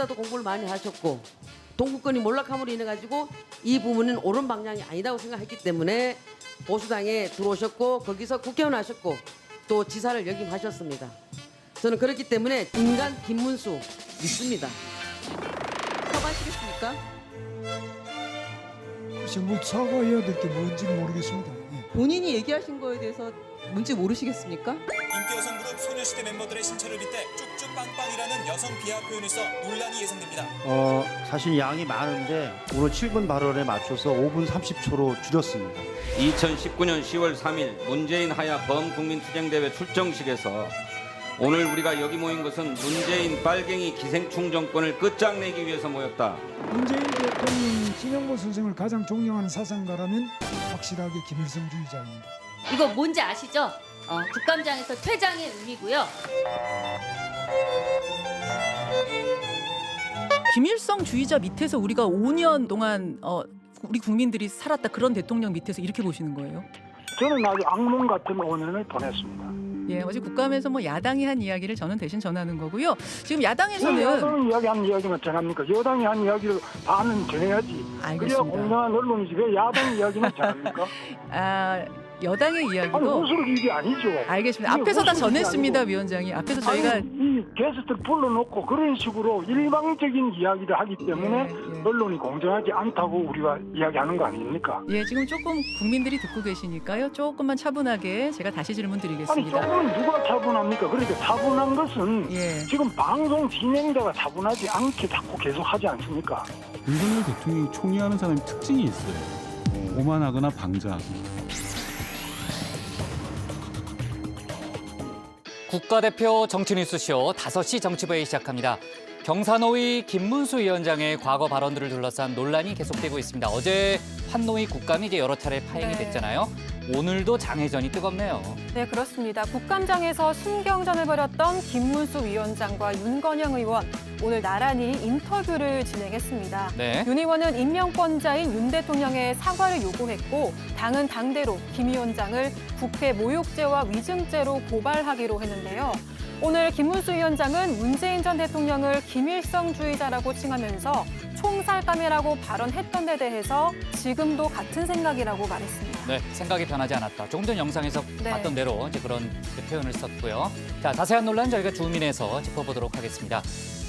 저보다도 공부를 많이 하셨고 동구권이 몰락함으로 인해 가지고 이 부분은 옳은 방향이 아니다고 생각했기 때문에 보수당에 들어오셨고 거기서 국회의원 하셨고 또 지사를 역임하셨습니다. 저는 그렇기 때문에 인간 김문수 믿습니다. 사과하시겠습니까? 글쎄 뭐 사과해야 될 게 뭔지 모르겠습니다. 예. 본인이 얘기하신 거에 대해서 뭔지 모르시겠습니까? 인기 여성 그룹 소녀시대 멤버들의 신체를 빗대 쭉쭉 빵빵이라는 여성 비하 표현을 써 논란이 예상됩니다. 사실 양이 많은데 오늘 7분 발언에 맞춰서 5분 30초로 줄였습니다. 2019년 10월 3일 문재인 하야 범국민투쟁대회 출정식에서 오늘 우리가 여기 모인 것은 문재인 빨갱이 기생충 정권을 끝장내기 위해서 모였다. 문재인 대통령 김영보 선생을 가장 존경하는 사상가라면 확실하게 김일성주의자입니다. 이거 뭔지 아시죠? 국감장에서 퇴장의 의미고요. 김일성주의자 밑에서 우리가 5년 동안 우리 국민들이 살았다 그런 대통령 밑에서 이렇게 보시는 거예요? 저는 아주 악몽 같은 5년을 보냈습니다. 예, 어제 국감에서 뭐 야당이 한 이야기를 저는 대신 전하는 거고요. 지금 왜 야당에서는 야당이 이야기한 이야기만 전합니까? 여당이 한 이야기를 반은 전해야지. 그래야 알겠습니다. 공정한 언론이지. 왜 야당 이야기만 전합니까? 여당의 아니 이야기도 호소력 일이 아니죠. 알겠습니다. 이게 앞에서 다 호소력이 전했습니다, 아니고. 위원장이. 앞에서 저희가 아니, 이 게스트를 불러놓고 그런 식으로 일방적인 이야기를 하기 때문에 예. 언론이 공정하지 않다고 우리가 이야기하는 거 아닙니까? 예, 지금 조금 국민들이 듣고 계시니까요. 조금만 차분하게 제가 다시 질문 아니 드리겠습니다. 조금은 누가 차분합니까? 그러니까 차분한 것은 예. 지금 방송 진행자가 차분하지 않게 자꾸 계속 하지 않습니까? 윤석열 대통령이 총리하는 사람이 특징이 있어요. 오만하거나 방자하거나. 국가대표 정치뉴스쇼 5시 정치부회 시작합니다. 경사노위 김문수 위원장의 과거 발언들을 둘러싼 논란이 계속되고 있습니다. 어제 환노위 국감이 이제 여러 차례 파행이 됐잖아요. 오늘도 장외전이 뜨겁네요. 네, 그렇습니다. 국감장에서 순경전을 벌였던 김문수 위원장과 윤건영 의원, 오늘 나란히 인터뷰를 진행했습니다. 네. 윤 의원은 임명권자인 윤 대통령의 사과를 요구했고 당은 당대로 김 위원장을 국회 모욕죄와 위증죄로 고발하기로 했는데요. 오늘 김문수 위원장은 문재인 전 대통령을 김일성주의자라고 칭하면서 총살감이라고 발언했던 데 대해서 지금도 같은 생각이라고 말했습니다. 네, 생각이 변하지 않았다. 조금 전 영상에서 네. 봤던 대로 이제 그런 표현을 썼고요. 자, 자세한 논란 저희가 주민에서 짚어보도록 하겠습니다.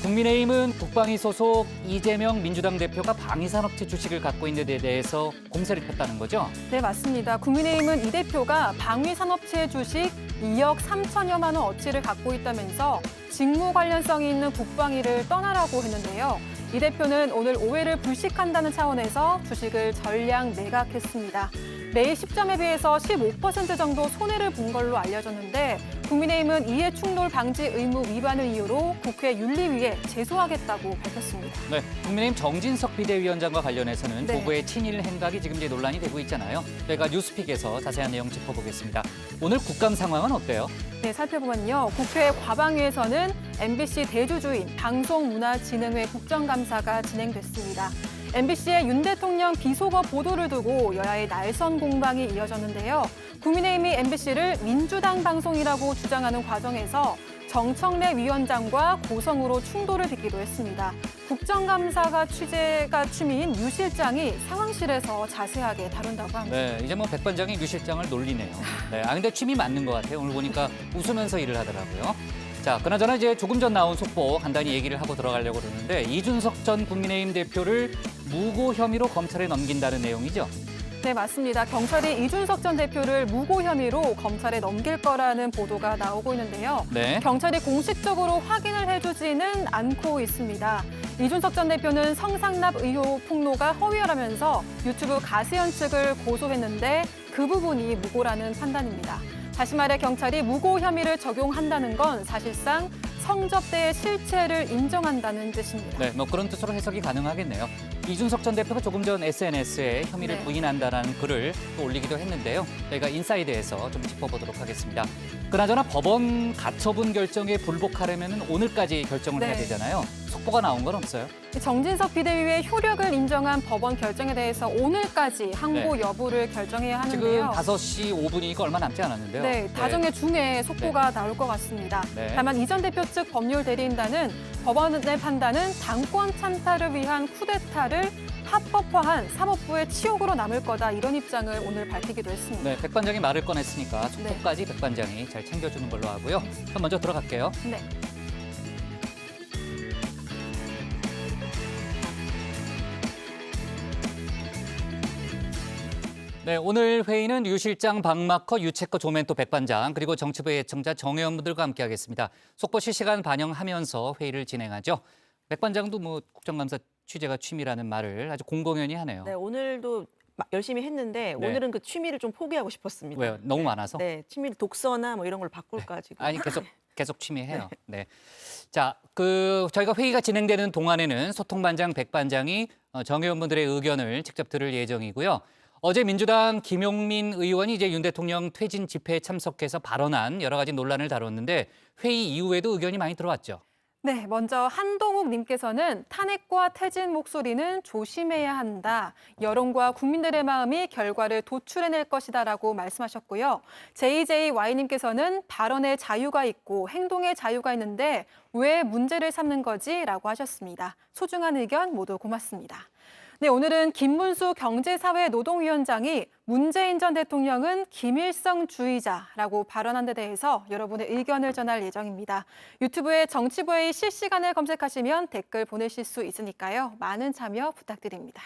국민의힘은 국방위 소속 이재명 민주당 대표가 방위산업체 주식을 갖고 있는 데 대해서 공세를 폈다는 거죠? 네, 맞습니다. 국민의힘은 이 대표가 방위산업체 주식 2억 3천여만 원 어치를 갖고 있다면서 직무 관련성이 있는 국방위를 떠나라고 했는데요. 이 대표는 오늘 오해를 불식한다는 차원에서 주식을 전량 매각했습니다. 매일 10점에 비해서 15% 정도 손해를 본 걸로 알려졌는데 국민의힘은 이해충돌 방지 의무 위반을 이유로 국회 윤리위에 제소하겠다고 밝혔습니다. 네, 국민의힘 정진석 비대위원장과 관련해서는 네. 보부의 친일 행각이 지금 이제 논란이 되고 있잖아요. 저희가 뉴스픽에서 자세한 내용 짚어보겠습니다. 오늘 국감 상황은 어때요? 네, 살펴보면요. 국회 과방위에서는 MBC 대주주인 방송문화진흥회 국정감사가 진행됐습니다. MBC의 윤 대통령 비속어 보도를 두고 여야의 날선 공방이 이어졌는데요. 국민의힘이 MBC를 민주당 방송이라고 주장하는 과정에서 정청래 위원장과 고성으로 충돌을 빚기도 했습니다. 국정감사가 취재가 취미인 유 실장이 상황실에서 자세하게 다룬다고 합니다. 네, 이제 뭐 백반장이 유 실장을 놀리네요. 네, 근데 취미 맞는 것 같아요. 오늘 보니까 웃으면서 일을 하더라고요. 자, 그나저나 이제 조금 전 나온 속보 간단히 얘기를 하고 들어가려고 그러는데 이준석 전 국민의힘 대표를 무고 혐의로 검찰에 넘긴다는 내용이죠. 네, 맞습니다. 경찰이 이준석 전 대표를 무고 혐의로 검찰에 넘길 거라는 보도가 나오고 있는데요. 네. 경찰이 공식적으로 확인을 해주지는 않고 있습니다. 이준석 전 대표는 성상납 의혹 폭로가 허위라면서 유튜브 가세현 측을 고소했는데 그 부분이 무고라는 판단입니다. 다시 말해 경찰이 무고 혐의를 적용한다는 건 사실상 성접대의 실체를 인정한다는 뜻입니다. 네, 뭐 그런 뜻으로 해석이 가능하겠네요. 이준석 전 대표가 조금 전 SNS에 혐의를 네. 부인한다는 글을 또 올리기도 했는데요. 저희가 인사이드에서 좀 짚어보도록 하겠습니다. 그나저나 법원 가처분 결정에 불복하려면 오늘까지 결정을 해야 네. 되잖아요. 속보가 나온 건 없어요? 정진석 비대위의 효력을 인정한 법원 결정에 대해서 오늘까지 항고 네. 여부를 결정해야 지금 하는데요. 5시 5분이니까 얼마 남지 않았는데요. 네, 다정의 중에 속보가 나올 것 같습니다. 네. 다만 이 전 대표 측 법률 대리인단은 법원의 판단은 당권 찬탈을 위한 쿠데타를 합법화한 사법부의 치욕으로 남을 거다 이런 입장을 오늘 밝히기도 했습니다. 네, 백 반장이 말을 꺼냈으니까 속보까지 백 반장이 잘 챙겨주는 걸로 하고요. 그럼 먼저 들어갈게요. 네. 네, 오늘 회의는 유 실장, 박마커, 유채커, 조멘토, 백반장 그리고 정치부의 애청자 정의원분들과 함께하겠습니다. 속보 실시간 반영하면서 회의를 진행하죠. 백반장도 뭐 국정감사 취재가 취미라는 말을 아주 공공연히 하네요. 네, 오늘도 열심히 했는데 네. 오늘은 그 취미를 좀 포기하고 싶었습니다. 왜요? 너무 많아서? 네, 취미를 독서나 뭐 이런 걸 바꿀까 지금. 아니 계속 취미해요. 네. 자, 저희가 회의가 진행되는 동안에는 소통반장 백반장이 정의원분들의 의견을 직접 들을 예정이고요. 어제 민주당 김용민 의원이 이제 윤 대통령 퇴진 집회에 참석해서 발언한 여러 가지 논란을 다뤘는데 회의 이후에도 의견이 많이 들어왔죠. 네, 먼저 한동욱 님께서는 탄핵과 퇴진 목소리는 조심해야 한다. 여론과 국민들의 마음이 결과를 도출해낼 것이다라고 말씀하셨고요. JJY님께서는 발언의 자유가 있고 행동의 자유가 있는데 왜 문제를 삼는 거지? 라고 하셨습니다. 소중한 의견 모두 고맙습니다. 네, 오늘은 김문수 경제사회노동위원장이 문재인 전 대통령은 김일성주의자라고 발언한 데 대해서 여러분의 의견을 전할 예정입니다. 유튜브에 정치부회의 실시간을 검색하시면 댓글 보내실 수 있으니까요. 많은 참여 부탁드립니다.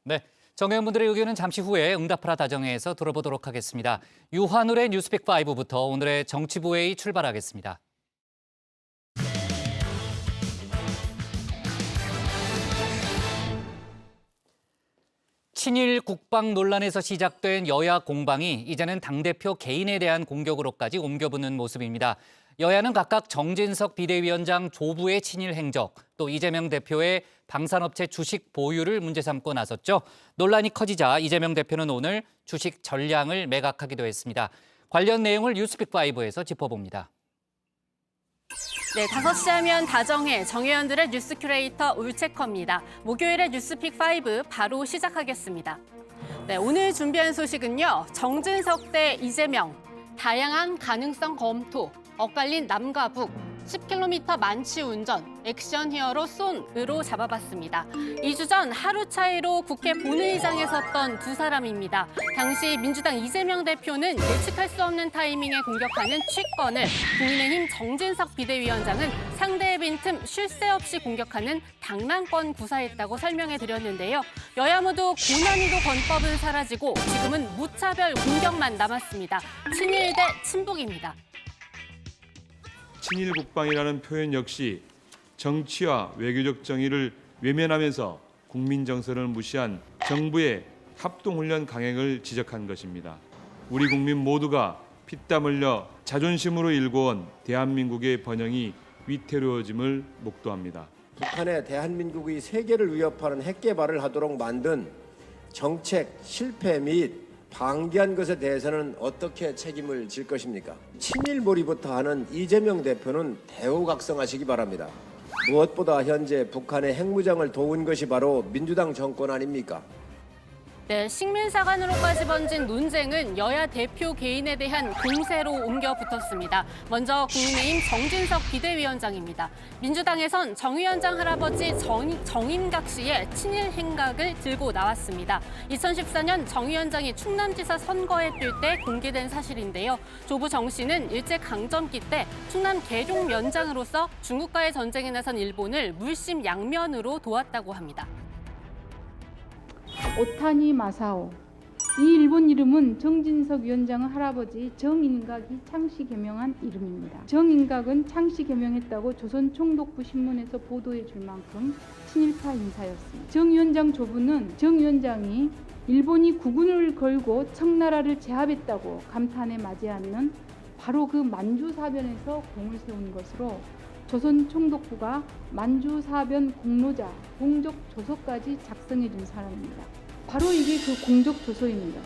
네, 정의원분들의 의견은 잠시 후에 응답하라 다정회에서 들어보도록 하겠습니다. 유한울의 뉴스픽5부터 오늘의 정치부회의 출발하겠습니다. 친일 국방 논란에서 시작된 여야 공방이 이제는 당대표 개인에 대한 공격으로까지 옮겨붙는 모습입니다. 여야는 각각 정진석 비대위원장 조부의 친일 행적, 또 이재명 대표의 방산업체 주식 보유를 문제 삼고 나섰죠. 논란이 커지자 이재명 대표는 오늘 주식 전량을 매각하기도 했습니다. 관련 내용을 뉴스픽5에서 짚어봅니다. 네, 5시 하면 다정해 정의원들의 뉴스 큐레이터 울체커입니다. 목요일의 뉴스픽5 바로 시작하겠습니다. 네, 오늘 준비한 소식은요. 정진석 대 이재명, 다양한 가능성 검토, 엇갈린 남과 북, 10km 만취 운전, 액션 히어로 쏜으로 잡아봤습니다. 2주 전 하루 차이로 국회 본회의장에 섰던 두 사람입니다. 당시 민주당 이재명 대표는 예측할 수 없는 타이밍에 공격하는 취권을, 국민의힘 정진석 비대위원장은 상대의 빈틈 쉴 새 없이 공격하는 당랑권 구사했다고 설명해 드렸는데요. 여야 모두 고난이도 권법은 사라지고 지금은 무차별 공격만 남았습니다. 친일 대 친북입니다. 친일 국방이라는 표현 역시 정치와 외교적 정의를 외면하면서 국민 정서를 무시한 정부의 합동훈련 강행을 지적한 것입니다. 우리 국민 모두가 피땀 흘려 자존심으로 일궈온 대한민국의 번영이 위태로워짐을 목도합니다. 북한의 대한민국의 세계를 위협하는 핵 개발을 하도록 만든 정책 실패 및 방기한 것에 대해서는 어떻게 책임을 질 것입니까? 친일몰이부터 하는 이재명 대표는 대우각성하시기 바랍니다. 무엇보다 현재 북한의 핵무장을 도운 것이 바로 민주당 정권 아닙니까? 네, 식민사관으로까지 번진 논쟁은 여야 대표 개인에 대한 공세로 옮겨 붙었습니다. 먼저 국민의힘 정진석 비대위원장입니다. 민주당에선 정 위원장 할아버지 정임각 씨의 친일 행각을 들고 나왔습니다. 2014년 정 위원장이 충남지사 선거에 뛸 때 공개된 사실인데요. 조부 정 씨는 일제강점기 때 충남 계룡 면장으로서 중국과의 전쟁에 나선 일본을 물심양면으로 도왔다고 합니다. 오타니 마사오. 이 일본 이름은 정진석 위원장의 할아버지 정인각이 창씨 개명한 이름입니다. 정인각은 창씨 개명했다고 조선총독부 신문에서 보도해 줄 만큼 친일파 인사였습니다. 정 위원장 조부는 정 위원장이 일본이 국군을 걸고 청나라를 제압했다고 감탄에 맞지 않는 바로 그 만주사변에서 공을 세운 것으로 조선 총독부가 만주사변 공로자, 공적 조서까지 작성해 준 사람입니다. 바로 이게 그 공적 조서입니다.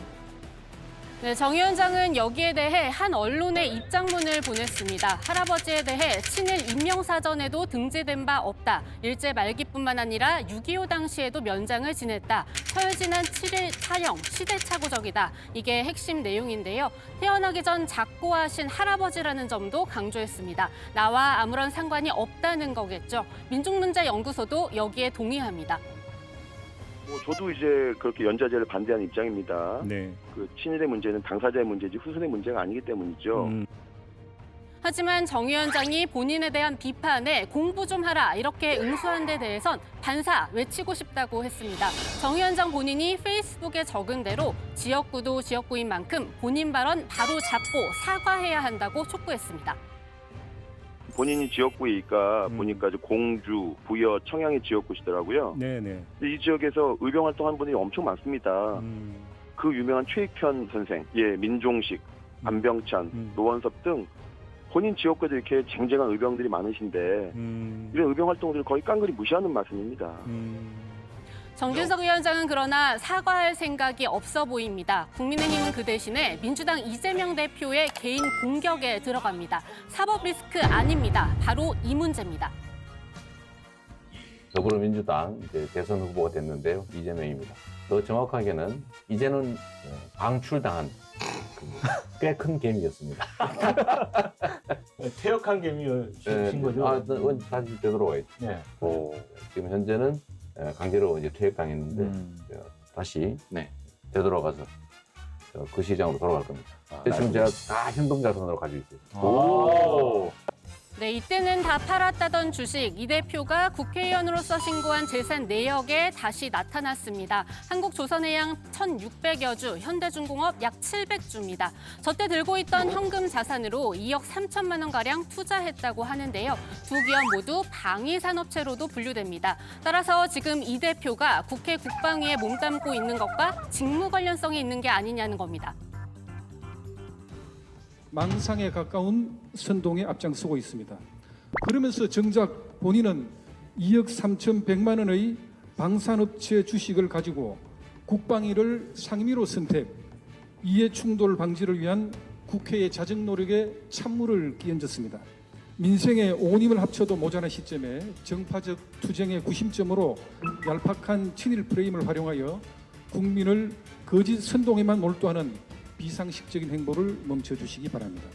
네, 정 위원장은 여기에 대해 한 언론에 입장문을 보냈습니다. 할아버지에 대해 친일 임명사전에도 등재된 바 없다. 일제 말기뿐만 아니라 6.25 당시에도 면장을 지냈다. 서열진한 7일 사형, 시대착오적이다. 이게 핵심 내용인데요. 태어나기 전 작고하신 할아버지라는 점도 강조했습니다. 나와 아무런 상관이 없다는 거겠죠. 민족문제연구소도 여기에 동의합니다. 저도 이제 그렇게 연좌제를 반대하는 입장입니다. 네. 그 친일의 문제는 당사자의 문제지 후손의 문제가 아니기 때문이죠. 하지만 정 위원장이 본인에 대한 비판에 공부 좀 하라 이렇게 응수한 데 대해선 반사 외치고 싶다고 했습니다. 정 위원장 본인이 페이스북에 적은 대로 지역구도 지역구인 만큼 본인 발언 바로 잡고 사과해야 한다고 촉구했습니다. 본인이 지역구이니까 보니까 이제 공주, 부여, 청양의 지역구시더라고요. 네네. 이 지역에서 의병 활동한 분들이 엄청 많습니다. 그 유명한 최익현 선생, 민종식, 안병찬, 노원섭 등 본인 지역구에도 이렇게 쟁쟁한 의병들이 많으신데 이런 의병 활동들을 거의 깡그리 무시하는 말씀입니다. 정진석 위원장은 그러나 사과할 생각이 없어 보입니다. 국민의힘은 그 대신에 민주당 이재명 대표의 개인 공격에 들어갑니다. 사법 리스크 아닙니다. 바로 이 문제입니다. 더불어민주당 이제 대선 후보가 됐는데요. 이재명입니다. 더 정확하게는 이제는 방출당한 꽤 큰 개미였습니다. 퇴역한 개미였신 거죠? 다시 되돌아와 있죠. 네. 지금 현재는 강제로 이제 퇴역당했는데 다시 되돌아가서 그 시장으로 돌아갈 겁니다. 지금 제가 다 현동자산으로 가지고 있어요. 네, 이때는 다 팔았다던 주식 이 대표가 국회의원으로서 신고한 재산 내역에 다시 나타났습니다. 한국조선해양 1,600여 주, 현대중공업 약 700주입니다. 저때 들고 있던 현금 자산으로 2억 3천만 원가량 투자했다고 하는데요. 두 기업 모두 방위산업체로도 분류됩니다. 따라서 지금 이 대표가 국회 국방위에 몸담고 있는 것과 직무 관련성이 있는 게 아니냐는 겁니다. 망상에 가까운 선동에 앞장서고 있습니다. 그러면서 정작 본인은 2억 3,100만 원의 방산업체 주식을 가지고 국방위를 상임위로 선택, 이해 충돌 방지를 위한 국회의 자정 노력에 찬물을 끼얹었습니다. 민생의 온 힘을 합쳐도 모자란 시점에 정파적 투쟁의 구심점으로 얄팍한 친일 프레임을 활용하여 국민을 거짓 선동에만 몰두하는 비상식적인 행보를 멈춰주시기 바랍니다.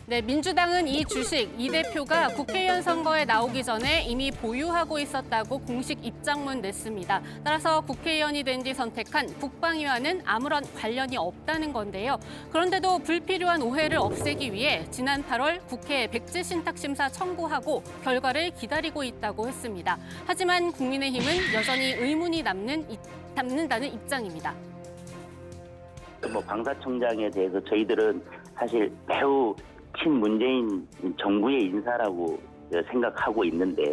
네, 민주당은 이 주식 이 대표가 국회의원 선거에 나오기 전에 이미 보유하고 있었다고 공식 입장문 냈습니다. 따라서 국회의원이 된 뒤 선택한 국방위와는 아무런 관련이 없다는 건데요. 그런데도 불필요한 오해를 없애기 위해 지난 8월 국회에 백지신탁심사 청구하고 결과를 기다리고 있다고 했습니다. 하지만 국민의힘은 여전히 의문이 남는다는 입장입니다. 방사청장에 대해서 저희들은 사실 매우 친문재인 정부의 인사라고 생각하고 있는데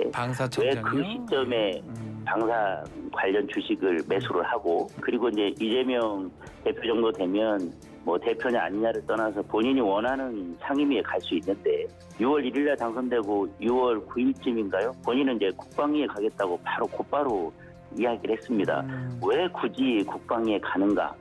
왜 그 시점에 방사 관련 주식을 매수를 하고 그리고 이제 이재명 대표 정도 되면 뭐 대표냐 아니냐를 떠나서 본인이 원하는 상임위에 갈 수 있는데 6월 1일에 당선되고 6월 9일쯤인가요? 본인은 이제 국방위에 가겠다고 곧바로 이야기를 했습니다. 왜 굳이 국방위에 가는가?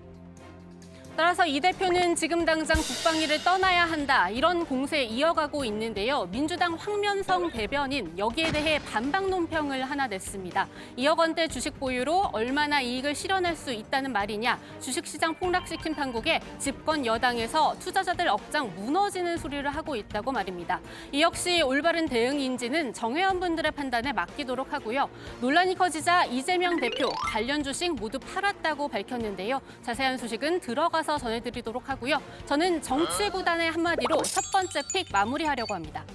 따라서 이 대표는 지금 당장 국방위를 떠나야 한다 이런 공세 이어가고 있는데요. 민주당 황면성 대변인 여기에 대해 반박 논평을 하나 냈습니다. 2억 원대 주식 보유로 얼마나 이익을 실현할 수 있다는 말이냐. 주식시장 폭락시킨 판국에 집권 여당에서 투자자들 억장 무너지는 소리를 하고 있다고 말입니다. 이 역시 올바른 대응인지는 정 의원분들의 판단에 맡기도록 하고요. 논란이 커지자 이재명 대표 관련 주식 모두 팔았다고 밝혔는데요. 자세한 소식은 들어가서 전해드리도록 하고요. 저는 정치구단의 한마디로 첫 번째 픽 마무리하려고 합니다.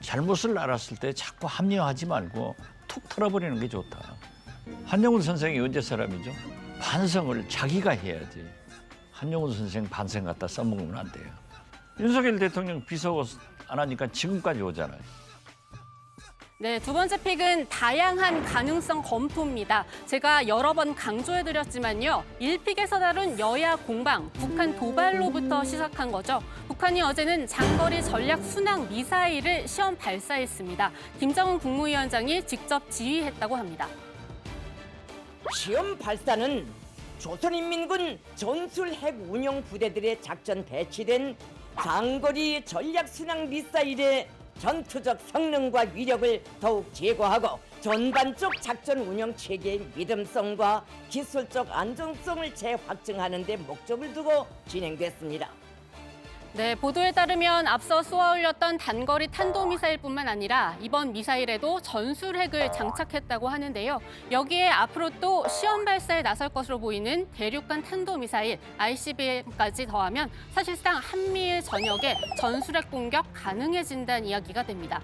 잘못을 알았을 때 자꾸 합리화하지 말고 툭 털어버리는 게 좋다. 한영훈 선생이 언제 사람이죠? 반성을 자기가 해야지. 한영훈 선생 반성 갖다 써먹으면 안 돼요. 윤석열 대통령 비서 안 하니까 지금까지 오잖아요. 네, 두 번째 픽은 다양한 가능성 검토입니다. 제가 여러 번 강조해드렸지만요. 1픽에서 다룬 여야 공방, 북한 도발로부터 시작한 거죠. 북한이 어제는 장거리 전략 순항 미사일을 시험 발사했습니다. 김정은 국무위원장이 직접 지휘했다고 합니다. 시험 발사는 조선인민군 전술핵 운용 부대들의 작전 배치된 장거리 전략순항 미사일의 전투적 성능과 위력을 더욱 제고하고 전반적 작전 운영 체계의 믿음성과 기술적 안정성을 재확증하는 데 목적을 두고 진행됐습니다. 네, 보도에 따르면 앞서 쏘아 올렸던 단거리 탄도미사일뿐만 아니라 이번 미사일에도 전술핵을 장착했다고 하는데요. 여기에 앞으로 또 시험 발사에 나설 것으로 보이는 대륙간 탄도미사일 ICBM까지 더하면 사실상 한미일 전역에 전술핵 공격 가능해진다는 이야기가 됩니다.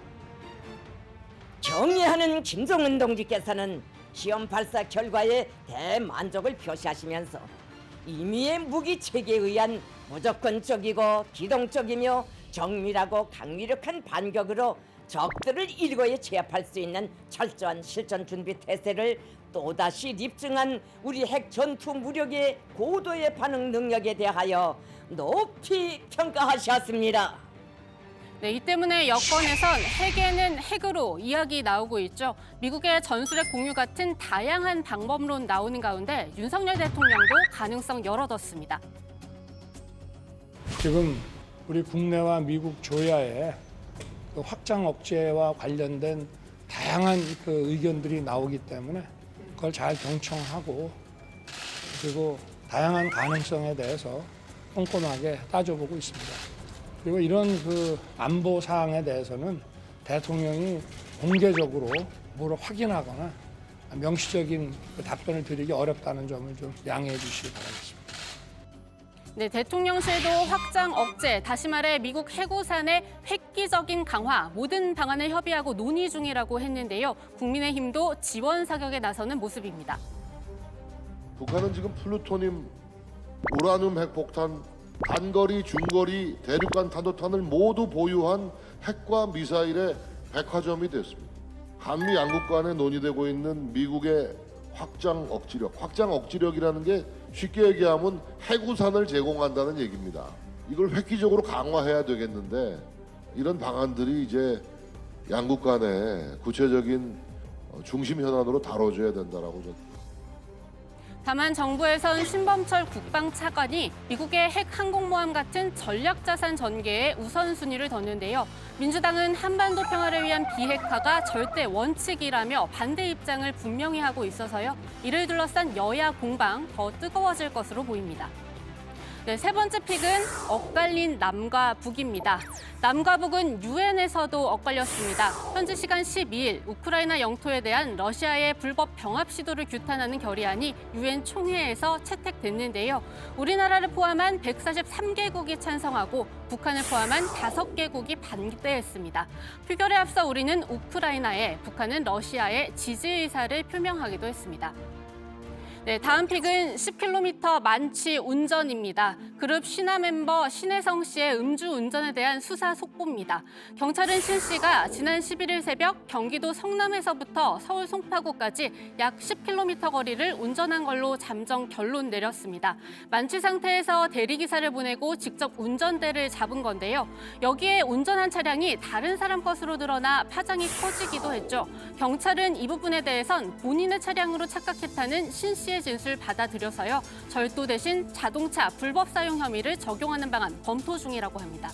경의하는 김정은 동지께서는 시험 발사 결과에 대만족을 표시하시면서 임의의 무기 체계에 의한 무조건적이고 기동적이며 정밀하고 강력한 반격으로 적들을 일거에 제압할 수 있는 철저한 실전 준비 태세를 또다시 입증한 우리 핵 전투 무력의 고도의 반응 능력에 대하여 높이 평가하셨습니다. 네, 이 때문에 여권에선 핵에는 핵으로 이야기 나오고 있죠. 미국의 전술핵 공유 같은 다양한 방법론 나오는 가운데 윤석열 대통령도 가능성 열어뒀습니다. 지금 우리 국내와 미국 조야의 그 확장 억제와 관련된 다양한 그 의견들이 나오기 때문에 그걸 잘 경청하고 그리고 다양한 가능성에 대해서 꼼꼼하게 따져보고 있습니다. 그리고 이런 그 안보 사항에 대해서는 대통령이 공개적으로 뭐를 확인하거나 명시적인 그 답변을 드리기 어렵다는 점을 좀 양해해 주시기 바라겠습니다. 네, 대통령실도 확장 억제, 다시 말해 미국 해구산의 획기적인 강화, 모든 방안을 협의하고 논의 중이라고 했는데요. 국민의힘도 지원 사격에 나서는 모습입니다. 북한은 지금 플루토늄, 우라늄 핵폭탄, 단거리, 중거리, 대륙간 탄도탄을 모두 보유한 핵과 미사일의 백화점이 됐습니다. 한미 양국 간에 논의되고 있는 미국의 확장 억지력이라는 게 쉽게 얘기하면 해구산을 제공한다는 얘기입니다. 이걸 획기적으로 강화해야 되겠는데 이런 방안들이 이제 양국 간에 구체적인 중심 현안으로 다뤄져야 된다라고 저는. 다만 정부에선 신범철 국방차관이 미국의 핵 항공모함 같은 전략자산 전개에 우선순위를 뒀는데요. 민주당은 한반도 평화를 위한 비핵화가 절대 원칙이라며 반대 입장을 분명히 하고 있어서요. 이를 둘러싼 여야 공방 더 뜨거워질 것으로 보입니다. 네, 세 번째 픽은 엇갈린 남과 북입니다. 남과 북은 유엔에서도 엇갈렸습니다. 현지 시간 12일 우크라이나 영토에 대한 러시아의 불법 병합 시도를 규탄하는 결의안이 유엔 총회에서 채택됐는데요. 우리나라를 포함한 143개국이 찬성하고 북한을 포함한 5개국이 반대했습니다. 표결에 앞서 우리는 우크라이나에, 북한은 러시아에 지지 의사를 표명하기도 했습니다. 네, 다음 픽은 10km 만취 운전입니다. 그룹 신화 멤버 신혜성 씨의 음주 운전에 대한 수사 속보입니다. 경찰은 신 씨가 지난 11일 새벽 경기도 성남에서부터 서울 송파구까지 약 10km 거리를 운전한 걸로 잠정 결론 내렸습니다. 만취 상태에서 대리기사를 보내고 직접 운전대를 잡은 건데요. 여기에 운전한 차량이 다른 사람 것으로 드러나 파장이 커지기도 했죠. 경찰은 이 부분에 대해선 본인의 차량으로 착각했다는 신 씨의 진술 받아들여서요. 절도 대신 자동차 불법 사용 혐의를 적용하는 방안 검토 중이라고 합니다.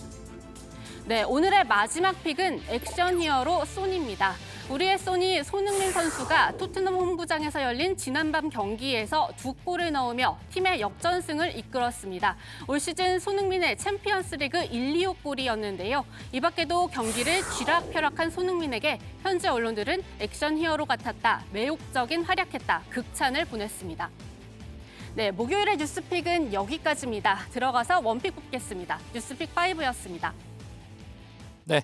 네, 오늘의 마지막 픽은 액션 히어로 소니입니다. 우리의 소니 손흥민 선수가 토트넘 홈구장에서 열린 지난밤 경기에서 2골을 넣으며 팀의 역전승을 이끌었습니다. 올 시즌 손흥민의 챔피언스리그 1, 2호 골이었는데요. 이 밖에도 경기를 쥐락펴락한 손흥민에게 현지 언론들은 액션 히어로 같았다, 매혹적인 활약했다, 극찬을 보냈습니다. 네, 목요일의 뉴스픽은 여기까지입니다. 들어가서 원픽 뽑겠습니다. 뉴스픽 5였습니다. 네.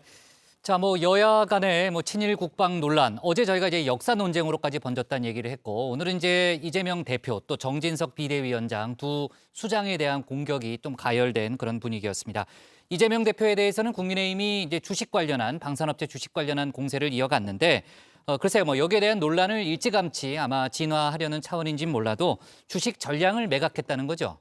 자, 여야 간의 친일 국방 논란, 어제 저희가 이제 역사 논쟁으로까지 번졌다는 얘기를 했고, 오늘은 이제 이재명 대표 또 정진석 비대위원장 두 수장에 대한 공격이 좀 가열된 그런 분위기였습니다. 이재명 대표에 대해서는 국민의힘이 이제 주식 관련한 방산업체 주식 관련한 공세를 이어갔는데, 글쎄요, 여기에 대한 논란을 일찌감치 아마 진화하려는 차원인지는 몰라도 주식 전량을 매각했다는 거죠.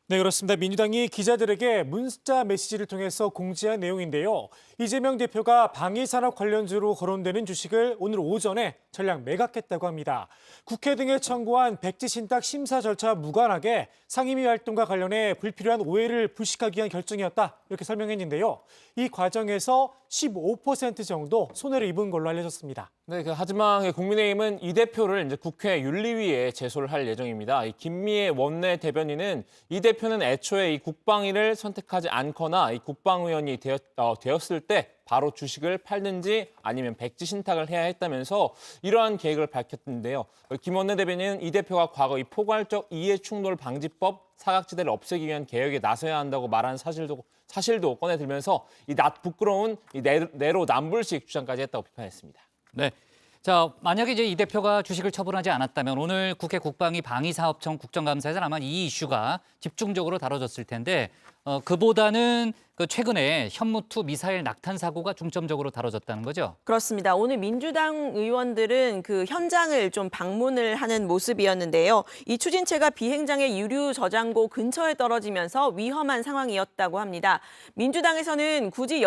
네, 그렇습니다. 민주당이 기자들에게 문자 메시지를 통해서 공지한 내용인데요. 이재명 대표가 방위산업 관련주로 거론되는 주식을 오늘 오전에 전량 매각했다고 합니다. 국회 등에 청구한 백지 신탁 심사 절차와 무관하게 상임위 활동과 관련해 불필요한 오해를 불식하기 위한 결정이었다, 이렇게 설명했는데요. 이 과정에서 15% 정도 손해를 입은 걸로 알려졌습니다. 네, 하지만 국민의힘은 이 대표를 이제 국회 윤리위에 제소를 할 예정입니다. 김미애 원내 대변인은 이 대표는 애초에 이 국방위를 선택하지 않거나 이 국방위원이 되었을 때 바로 주식을 팔든지 아니면 백지 신탁을 해야 했다면서 이러한 계획을 밝혔는데요. 김 원내 대변인은 이 대표가 과거 이 포괄적 이해충돌 방지법 사각지대를 없애기 위한 개혁에 나서야 한다고 말한 사실도 꺼내들면서 이 부끄러운 이 내로남불식 주장까지 했다고 비판했습니다. 네. 자, 만약에 이제 이 대표가 주식을 처분하지 않았다면 오늘 국회 국방위 방위사업청 국정감사에서 아마 이 이슈가 집중적으로 다뤄졌을 텐데 그보다는 최근에 현무2 미사일 낙탄 사고가 중점적으로 다뤄졌다는 거죠? 그렇습니다. 오늘 민주당 의원들은 그 현장을 좀 방문을 하는 모습이었는데요. 이 추진체가 비행장의 유류 저장고 근처에 떨어지면서 위험한 상황이었다고 합니다. 민주당에서는 굳이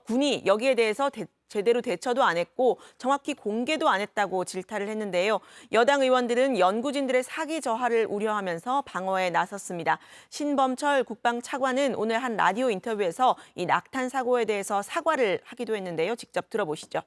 군이 여기에 대해서 제대로 대처도 안 했고 정확히 공개도 안 했다고 질타를 했는데요. 여당 의원들은 연구진들의 사기 저하를 우려하면서 방어에 나섰습니다. 신범철 국방차관은 오늘 한 라디오 인터뷰에서 이 낙탄 사고에 대해서 사과를 하기도 했는데요. 직접 들어보시죠.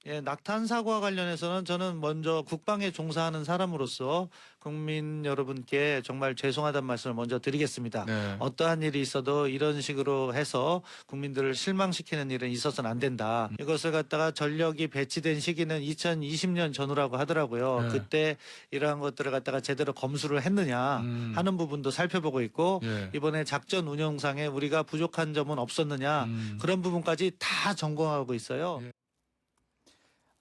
예, 낙탄 사고와 관련해서는 저는 먼저 국방에 종사하는 사람으로서 국민 여러분께 정말 죄송하다는 말씀을 먼저 드리겠습니다. 네. 어떠한 일이 있어도 이런 식으로 해서 국민들을 실망시키는 일은 있어서는 안 된다. 이것을 갖다가 전력이 배치된 시기는 2020년 전후라고 하더라고요. 네. 그때 이러한 것들을 갖다가 제대로 검수를 했느냐 하는 부분도 살펴보고 있고 이번에 작전 운영상에 우리가 부족한 점은 없었느냐 그런 부분까지 다 점검하고 있어요.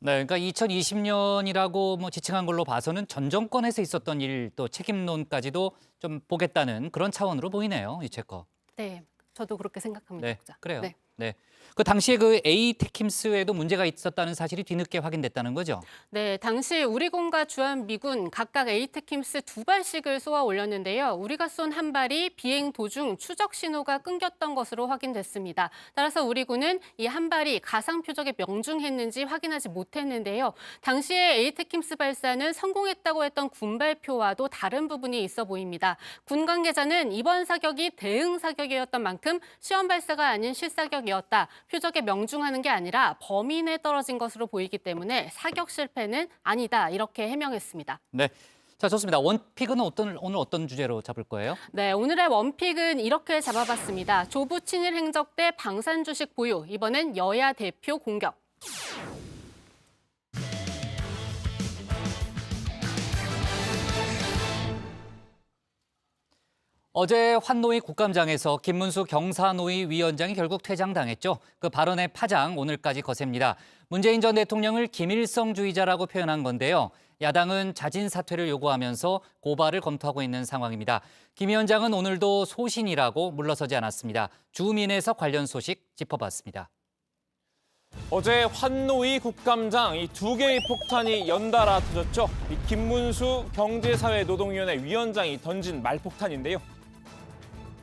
네, 그러니까 2020년이라고 지칭한 걸로 봐서는 전 정권에서 있었던 일 또 책임론까지도 좀 보겠다는 그런 차원으로 보이네요, 유채커. 네, 저도 그렇게 생각합니다. 네, 국장. 그래요. 네. 네. 그 당시에 그 ATACMS에도 문제가 있었다는 사실이 뒤늦게 확인됐다는 거죠? 네, 당시 우리군과 주한미군 각각 ATACMS 2발씩을 쏘아 올렸는데요. 우리가 쏜 한 발이 비행 도중 추적 신호가 끊겼던 것으로 확인됐습니다. 따라서 우리군은 이 한 발이 가상 표적에 명중했는지 확인하지 못했는데요. 당시에 ATACMS 발사는 성공했다고 했던 군 발표와도 다른 부분이 있어 보입니다. 군 관계자는 이번 사격이 대응 사격이었던 만큼 시험 발사가 아닌 실사격이었다. 표적에 명중하는 게 아니라 범위 내에 떨어진 것으로 보이기 때문에 사격 실패는 아니다, 이렇게 해명했습니다. 네, 자 좋습니다. 원픽은 오늘 어떤 주제로 잡을 거예요? 네, 오늘의 원픽은 이렇게 잡아봤습니다. 조부 친일 행적 때 방산 주식 보유, 이번엔 여야 대표 공격. 어제 환노위 국감장에서 김문수 경사노위 위원장이 결국 퇴장당했죠. 그 발언의 파장 오늘까지 거셉니다. 문재인 전 대통령을 김일성주의자라고 표현한 건데요. 야당은 자진 사퇴를 요구하면서 고발을 검토하고 있는 상황입니다. 김 위원장은 오늘도 소신이라고 물러서지 않았습니다. 주민에서 관련 소식 짚어봤습니다. 어제 환노위 국감장 이 두 개의 폭탄이 연달아 터졌죠. 이 김문수 경제사회노동위원회 위원장이 던진 말폭탄인데요.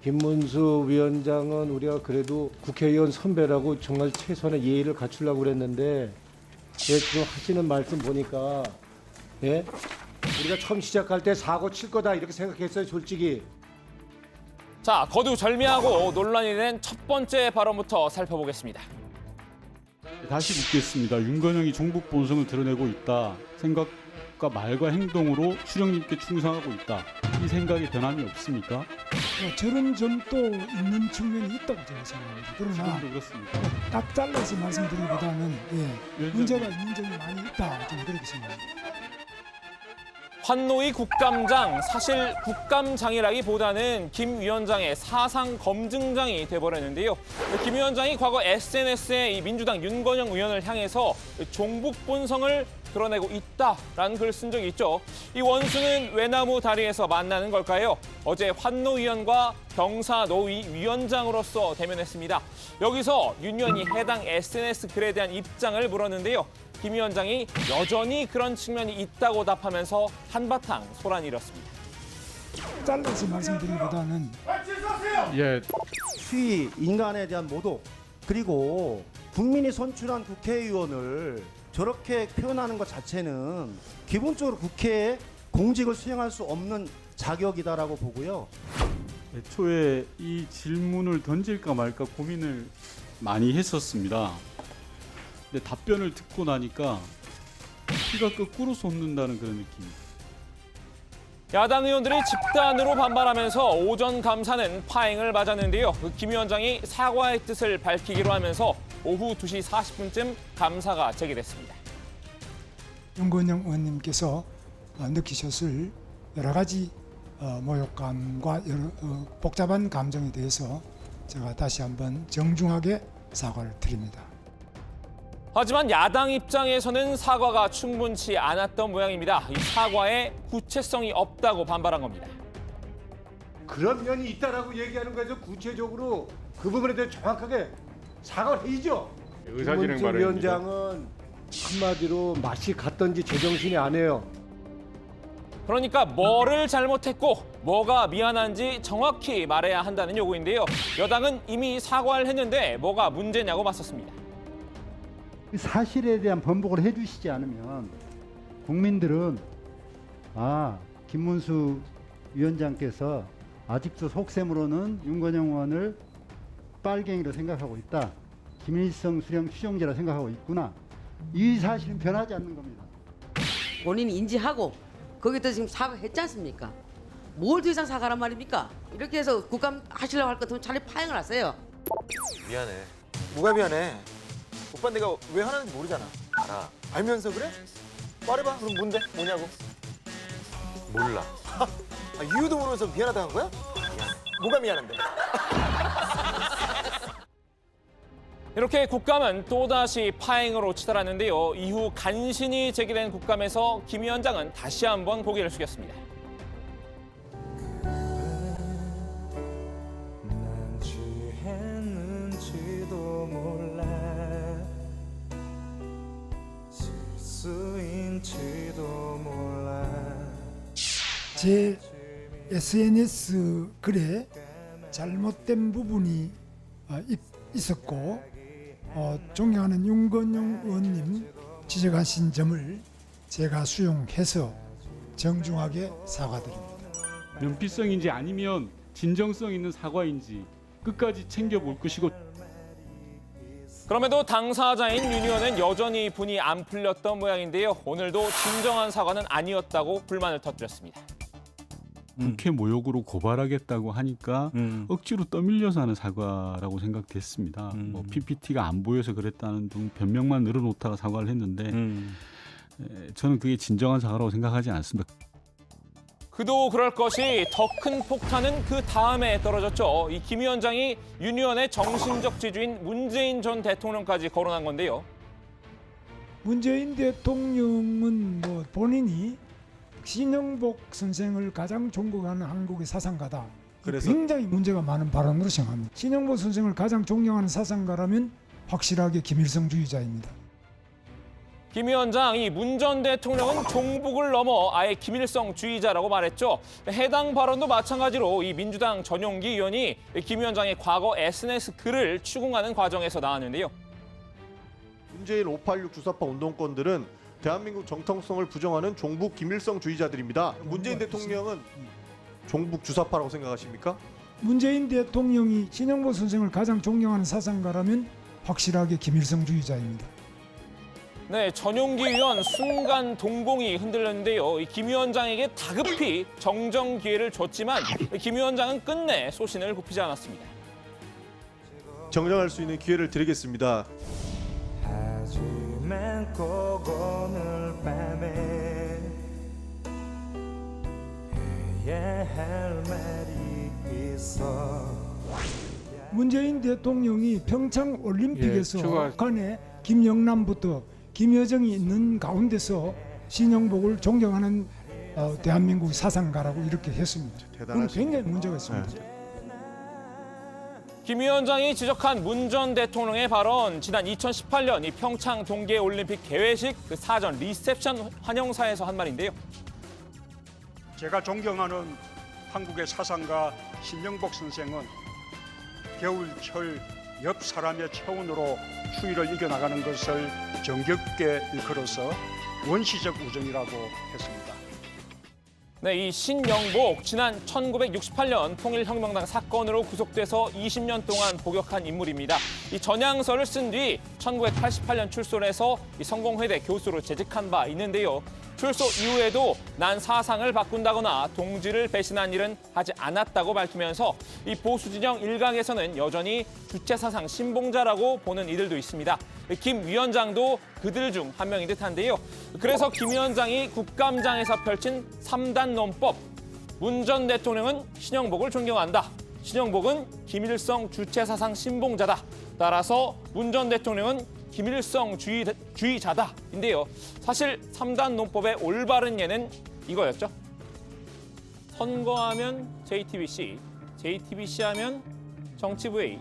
김문수 위원장은 우리가 그래도 국회의원 선배라고 정말 최소한의 예의를 갖추려고 그랬는데 지금 하시는 말씀 보니까 우리가 처음 시작할 때 사고 칠 거다 이렇게 생각했어요, 솔직히. 자, 거두절미하고 논란이 된 첫 번째 발언부터 살펴보겠습니다. 다시 묻겠습니다. 윤건영이 종북 본성을 드러내고 있다. 생각과 말과 행동으로 수령님께 충성하고 있다. 이 생각에 변함이 없습니까? 저런 점도 있는 측면이 있다고 저는 생각합니다. 그러나 그렇습니다. 딱 잘라서 말씀드리기보다는 문제가 있는 점이 많이 있다, 저는 그렇게 생각합니다. 환노위 국감장, 사실 국감장이라기보다는 김 위원장의 사상 검증장이 돼버렸는데요. 김 위원장이 과거 SNS에 이 민주당 윤건영 의원을 향해서 종북 본성을 드러내고 있다라는 글을 쓴 적이 있죠. 이 원수는 외나무 다리에서 만나는 걸까요? 어제 환노위원과 경사노위 위원장으로서 대면했습니다. 여기서 윤 의원이 해당 SNS 글에 대한 입장을 물었는데요. 김 위원장이 여전히 그런 측면이 있다고 답하면서 한바탕 소란이 일었습니다. 잘라서 말씀드리기보다는 예, 시위, 인간에 대한 모독, 그리고 국민이 선출한 국회의원을 저렇게 표현하는 것 자체는 기본적으로 국회에 공직을 수행할 수 없는 자격이다라고 보고요. 애초에 이 질문을 던질까 말까 고민을 많이 했었습니다. 근데 답변을 듣고 나니까 피가 거꾸로 솟는다는 그런 느낌입니다. 야당 의원들이 집단으로 반발하면서 오전 감사는 파행을 맞았는데요. 김 위원장이 사과의 뜻을 밝히기로 하면서 오후 2시 40분쯤 감사가 재개됐습니다. 윤건영 의원님께서 느끼셨을 여러 가지 모욕감과 여러 복잡한 감정에 대해서 제가 다시 한번 정중하게 사과를 드립니다. 하지만 야당 입장에서는 사과가 충분치 않았던 모양입니다. 이 사과에 구체성이 없다고 반발한 겁니다. 그런 면이 있다라고 얘기하는 거에서 구체적으로 그 부분에 대해 정확하게 사과를 해야죠. 의사진행 김문수 발언입니다. 위원장은 한마디로 맛이 갔던지 제정신이 아니에요. 그러니까 뭐를 잘못했고 뭐가 미안한지 정확히 말해야 한다는 요구인데요. 여당은 이미 사과를 했는데 뭐가 문제냐고 맞섰습니다. 사실에 대한 번복을 해주시지 않으면 국민들은 김문수 위원장께서 아직도 속셈으로는 윤건영 의원을 빨갱이로 생각하고 있다. 김일성 수령 추종자라 생각하고 있구나. 이 사실은 변하지 않는 겁니다. 본인이 인지하고 거기다 지금 사과했지 않습니까? 뭘 더 이상 사과란 말입니까? 이렇게 해서 국감 하시려고 할 것 같으면 차라리 파행을 하세요. 미안해. 뭐가 미안해? 오빠 내가 왜 하는지 모르잖아. 알아. 알면서 그래? 말해봐. 그럼 뭔데? 뭐냐고? 몰라. 이유도 모르면서 미안하다 한 거야? 뭐가 미안한데? 이렇게 국감은 또다시 파행으로 치달았는데요. 이후 간신히 재개된 국감에서 김 위원장은 다시 한번 고개를 숙였습니다. 제 SNS 글에 잘못된 부분이 있었고 존경하는 윤건영 의원님 지적하신 점을 제가 수용해서 정중하게 사과드립니다. 면피성인지 아니면 진정성 있는 사과인지 끝까지 챙겨볼 것이고 그럼에도 당사자인 윤 의원은 여전히 분이 안 풀렸던 모양인데요. 오늘도 진정한 사과는 아니었다고 불만을 터뜨렸습니다. 국회 모욕으로 고발하겠다고 하니까 억지로 떠밀려서 하는 사과라고 생각됐습니다. 뭐 PPT가 안 보여서 그랬다는 등 변명만 늘어놓다가 사과를 했는데 저는 그게 진정한 사과라고 생각하지 않습니다. 그도 그럴 것이 더 큰 폭탄은 그 다음에 떨어졌죠. 이 김 위원장이 윤 의원의 정신적 지주인 문재인 전 대통령까지 거론한 건데요. 문재인 대통령은 본인이 신영복 선생을 가장 존경하는 한국의 사상가다. 그래서? 굉장히 문제가 많은 발언으로 생각합니다. 신영복 선생을 가장 존경하는 사상가라면 확실하게 김일성주의자입니다. 김 위원장, 이 문 전 대통령은 종북을 넘어 아예 김일성주의자라고 말했죠. 해당 발언도 마찬가지로 이 민주당 전용기 의원이 김 위원장의 과거 SNS 글을 추궁하는 과정에서 나왔는데요. 문재인 586 주사파 운동권들은 대한민국 정통성을 부정하는 종북 김일성주의자들입니다. 문재인 대통령은 종북 주사파라고 생각하십니까? 문재인 대통령이 신영복 선생을 가장 존경하는 사상가라면 확실하게 김일성주의자입니다. 네, 전용기 의원 순간 동공이 흔들렸는데요. 김 위원장에게 다급히 정정 기회를 줬지만 김 위원장은 끝내 소신을 굽히지 않았습니다. 정정할 수 있는 기회를 드리겠습니다. 하지만 꼭 오늘 밤에 해야 할 말이 있어. 문재인 대통령이 평창 올림픽에서 간에 김영남부터 김여정이 있는 가운데서 신영복을 존경하는 대한민국 사상가라고 이렇게 했습니다. 그건 굉장히 문제가 있습니다. 김 위원장이 지적한 문 전 대통령의 발언, 지난 2018년 이 평창 동계올림픽 개회식 그 사전 리셉션 환영사에서 한 말인데요. 제가 존경하는 한국의 사상가 신영복 선생은 겨울철 옆 사람의 체온으로 추위를 이겨나가는 것을 정겹게 일컬어서 원시적 우정이라고 했습니다. 네, 이 신영복 지난 1968년 통일혁명당 사건으로 구속돼서 20년 동안 복역한 인물입니다. 이 전향서를 쓴 뒤 1988년 출소해서 이 성공회대 교수로 재직한 바 있는데요. 출소 이후에도 난 사상을 바꾼다거나 동지를 배신한 일은 하지 않았다고 밝히면서 이 보수 진영 일각에서는 여전히 주체사상 신봉자라고 보는 이들도 있습니다. 김 위원장도 그들 중 한 명인 듯한데요. 그래서 김 위원장이 국감장에서 펼친 3단 논법. 문 전 대통령은 신영복을 존경한다. 신영복은 김일성 주체사상 신봉자다. 따라서 문 전 대통령은 김일성 주의자다인데요. 사실 3단 논법의 올바른 예는 이거였죠. 선거하면 JTBC, JTBC 하면 정치부회의,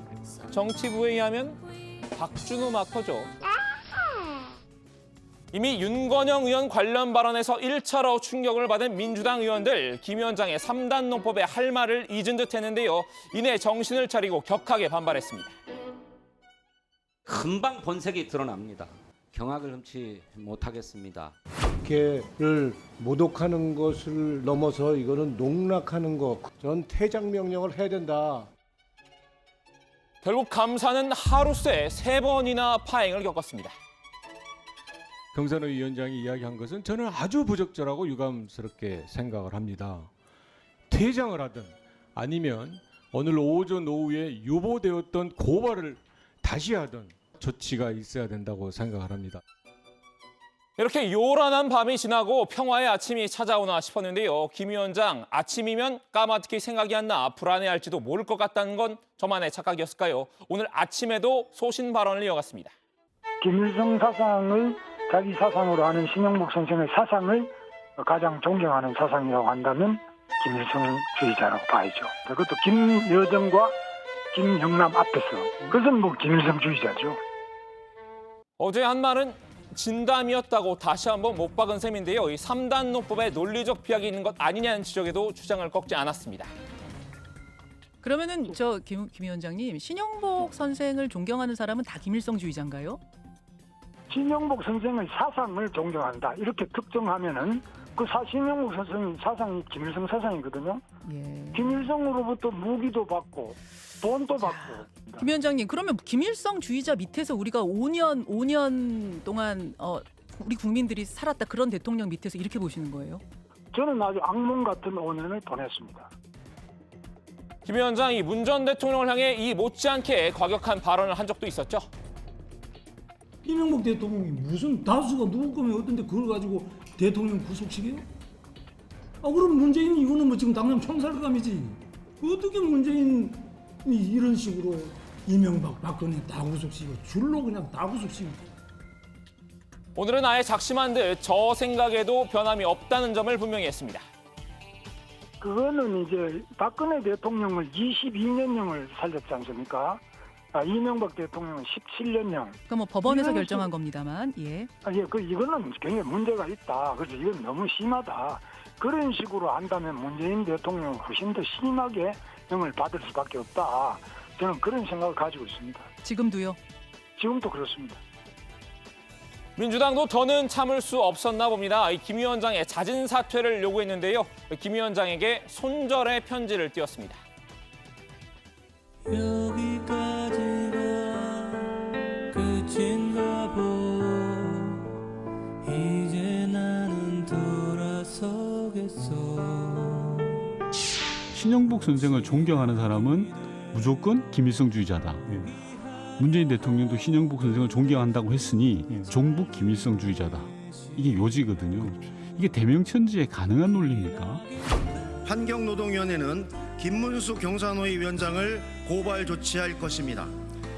정치부회의 하면 박준호 마커죠. 이미 윤건영 의원 관련 발언에서 1차로 충격을 받은 민주당 의원들, 김 위원장의 3단 논법에 할 말을 잊은 듯 했는데요. 이내 정신을 차리고 격하게 반발했습니다. 금방 본색이 드러납니다. 경악을 흠치 못하겠습니다. 국회를 모독하는 것을 넘어서 이거는 농락하는 것. 전 퇴장 명령을 해야 된다. 결국 감사는 하루 새 3번이나 파행을 겪었습니다. 경산호 위원장이 이야기한 것은 저는 아주 부적절하고 유감스럽게 생각을 합니다. 퇴장을 하든 아니면 오늘 오전 오후에 유보되었던 고발을 다시 하든 조치가 있어야 된다고 생각을 합니다. 이렇게 요란한 밤이 지나고 평화의 아침이 찾아오나 싶었는데요. 김 위원장, 아침이면 까마득히 생각이 안 나 불안해할지도 모를 것 같다는 건 저만의 착각이었을까요? 오늘 아침에도 소신 발언을 이어갔습니다. 김일성 사상을 자기 사상으로 하는 신영복 선생의 사상을 가장 존경하는 사상이라고 한다면 김일성주의자라고 봐야죠. 그것도 김여정과 김영남 앞에서. 그것은 뭐 김일성주의자죠. 어제 한 말은 진담이었다고 다시 한번 못 박은 셈인데요. 이 3단 논법에 논리적 비약이 있는 것 아니냐는 지적에도 주장을 꺾지 않았습니다. 그러면은 김 위원장님, 신영복 선생을 존경하는 사람은 다 김일성주의자인가요? 신영복 선생의 사상을 존경한다. 이렇게 특정하면은 그 신영복 선생의 사상이 김일성 사상이거든요. 예. 김일성으로부터 무기도 받고 돈도 받고. 김 위원장님, 그러면 김일성주의자 밑에서 우리가 5년 동안 우리 국민들이 살았다, 그런 대통령 밑에서 이렇게 보시는 거예요? 저는 아주 악몽 같은 5년을 보냈습니다. 김 위원장이 문 전 대통령을 향해 이 못지않게 과격한 발언을 한 적도 있었죠. 이명박 대통령이 무슨 다수가 누구 거면 어떤데 그걸 가지고 대통령 구속시켜요? 그럼 문재인 이거는 뭐 지금 당장 총살감이지. 어떻게 문재인이 이런 식으로 이명박, 박근혜 다 구속시키고 줄로 그냥 다 구속시키고. 오늘은 아예 작심한 듯 저 생각에도 변함이 없다는 점을 분명히 했습니다. 그거는 이제 박근혜 대통령을 22년형을 살렸지 않습니까? 이명박 대통령은 17년형. 그럼 뭐 법원에서 결정한 겁니다만, 예. 이거는 굉장히 문제가 있다. 그래서 이건 너무 심하다. 그런 식으로 한다면 문재인 대통령은 훨씬 더 심하게 형을 받을 수밖에 없다. 저는 그런 생각을 가지고 있습니다. 지금도요? 지금도 그렇습니다. 민주당도 더는 참을 수 없었나 봅니다. 김 위원장의 잦은 사퇴를 요구했는데요. 김 위원장에게 손절의 편지를 띄웠습니다. 여기까지가 끝인가 보. 이제 나는 돌아서겠어. 신영복 선생을 존경하는 사람은 무조건 김일성주의자다. 문재인 대통령도 신영복 선생을 존경한다고 했으니 종북 김일성주의자다. 이게 요지거든요. 이게 대명천지에 가능한 논리입니까? 환경노동위원회는 김문수 경산호위 위원장을 고발 조치할 것입니다.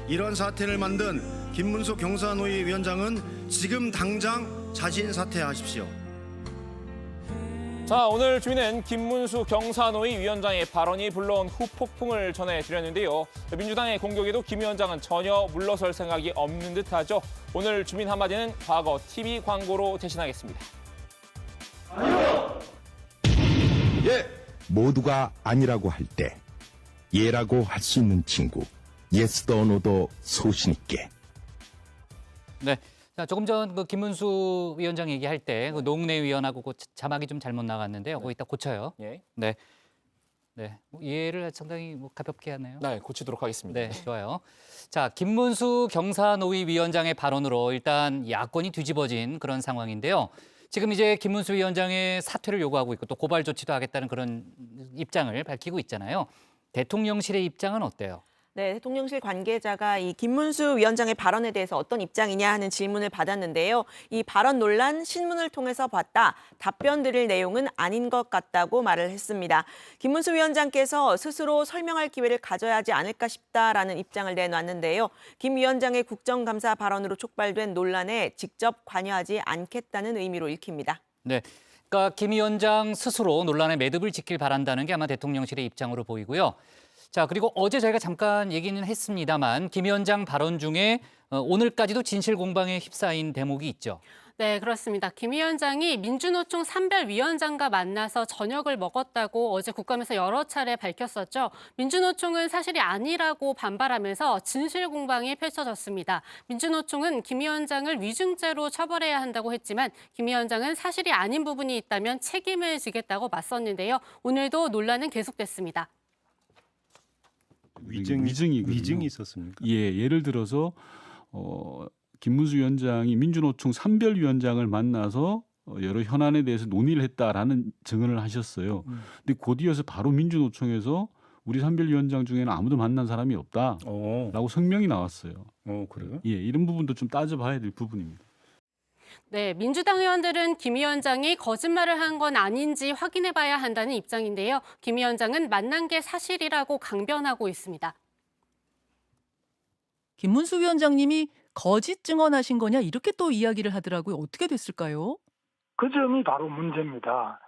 이런 사태를 만든 김문수 경산호위 위원장은 지금 당장 자진 사퇴하십시오. 자, 오늘 주민은 김문수 경산호위 위원장의 발언이 불러온 후폭풍을 전해드렸는데요. 민주당의 공격에도 김 위원장은 전혀 물러설 생각이 없는 듯하죠. 오늘 주민 한마디는 과거 TV 광고로 대신하겠습니다. 예, 모두가 아니라고 할 때 예라고 할 수 있는 친구, 예스도 노도 소신 있게. 네. 자, 조금 전 그 김문수 위원장 얘기할 때 그 노웅래 위원하고 그 자막이 좀 잘못 나갔는데요. 그거 이따 고쳐요. 예. 네. 네. 이해를 상당히 가볍게 하네요. 네, 고치도록 하겠습니다. 네, 좋아요. 자, 김문수 경사노위 위원장의 발언으로 일단 야권이 뒤집어진 그런 상황인데요. 지금 이제 김문수 위원장의 사퇴를 요구하고 있고 또 고발 조치도 하겠다는 그런 입장을 밝히고 있잖아요. 대통령실의 입장은 어때요? 네, 대통령실 관계자가 이 김문수 위원장의 발언에 대해서 어떤 입장이냐 하는 질문을 받았는데요. 이 발언 논란 신문을 통해서 봤다. 답변 드릴 내용은 아닌 것 같다고 말을 했습니다. 김문수 위원장께서 스스로 설명할 기회를 가져야 하지 않을까 싶다라는 입장을 내놨는데요. 김 위원장의 국정감사 발언으로 촉발된 논란에 직접 관여하지 않겠다는 의미로 읽힙니다. 네. 그러니까 김 위원장 스스로 논란의 매듭을 짓길 바란다는 게 아마 대통령실의 입장으로 보이고요. 자, 그리고 어제 저희가 잠깐 얘기는 했습니다만 김 위원장 발언 중에 오늘까지도 진실 공방에 휩싸인 대목이 있죠. 네, 그렇습니다. 김 위원장이 민주노총 산별위원장과 만나서 저녁을 먹었다고 어제 국감에서 여러 차례 밝혔었죠. 민주노총은 사실이 아니라고 반발하면서 진실 공방이 펼쳐졌습니다. 민주노총은 김 위원장을 위증죄로 처벌해야 한다고 했지만 김 위원장은 사실이 아닌 부분이 있다면 책임을 지겠다고 맞섰는데요. 오늘도 논란은 계속됐습니다. 위증이 있었습니까? 예, 예를 들어서 김문수 위원장이 민주노총 산별위원장을 만나서 여러 현안에 대해서 논의를 했다라는 증언을 하셨어요. 근데 곧 이어서 바로 민주노총에서 우리 산별위원장 중에는 아무도 만난 사람이 없다라고 성명이 나왔어요. 그래요? 예, 이런 부분도 좀 따져봐야 될 부분입니다. 네, 민주당 의원들은 김 위원장이 거짓말을 한 건 아닌지 확인해봐야 한다는 입장인데요. 김 위원장은 만난 게 사실이라고 강변하고 있습니다. 김문수 위원장님이 거짓 증언하신 거냐 이렇게 또 이야기를 하더라고요. 어떻게 됐을까요? 그 점이 바로 문제입니다.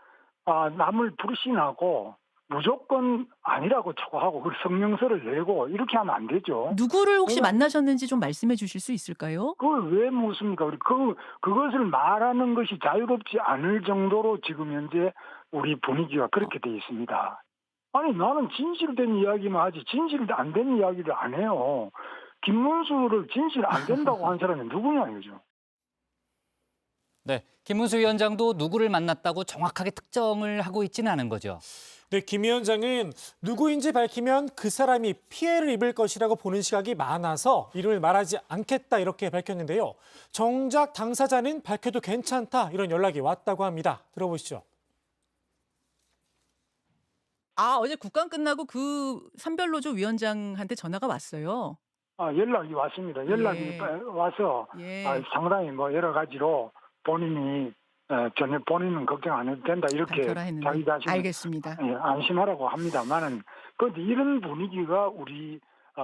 남을 불신하고 무조건 아니라고 촉구하고 그 성명서를 내고 이렇게 하면 안 되죠. 누구를 혹시 만나셨는지 좀 말씀해 주실 수 있을까요? 그걸 왜 묻습니까? 그것을 말하는 것이 자유롭지 않을 정도로 지금 현재 우리 분위기가 그렇게 돼 있습니다. 아니 나는 진실된 이야기만 하지 진실 안 된 이야기를 안 해요. 김문수를 진실 안 된다고 한 사람이 누구냐 이거죠. 네, 김문수 위원장도 누구를 만났다고 정확하게 특정을 하고 있지는 않은 거죠. 네, 김 위원장은 누구인지 밝히면 그 사람이 피해를 입을 것이라고 보는 시각이 많아서 이름을 말하지 않겠다 이렇게 밝혔는데요. 정작 당사자는 밝혀도 괜찮다 이런 연락이 왔다고 합니다. 들어보시죠. 어제 국감 끝나고 그 산별노조 위원장한테 전화가 왔어요. 연락이 왔습니다. 연락이 와서 상당히 여러 가지로 본인이 전혀 본인은 걱정 안 해도 된다 이렇게 자기 자신 알겠습니다. 안심하라고 합니다만은 그런데 이런 분위기가 우리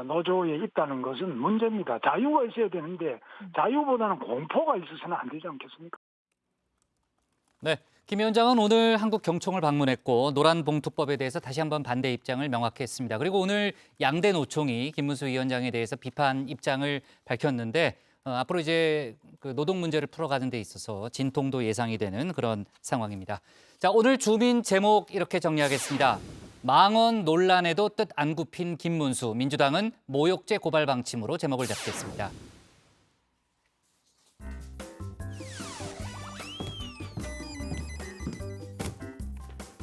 노조에 있다는 것은 문제입니다. 자유가 있어야 되는데 자유보다는 공포가 있어서는 안 되지 않겠습니까? 네, 김 위원장은 오늘 한국경총을 방문했고 노란봉투법에 대해서 다시 한번 반대 입장을 명확히 했습니다. 그리고 오늘 양대 노총이 김문수 위원장에 대해서 비판 입장을 밝혔는데 앞으로 이제 그 노동 문제를 풀어가는 데 있어서 진통도 예상이 되는 그런 상황입니다. 자, 오늘 주민 제목 이렇게 정리하겠습니다. 망언 논란에도 뜻 안 굽힌 김문수, 민주당은 모욕죄 고발 방침으로 제목을 잡겠습니다.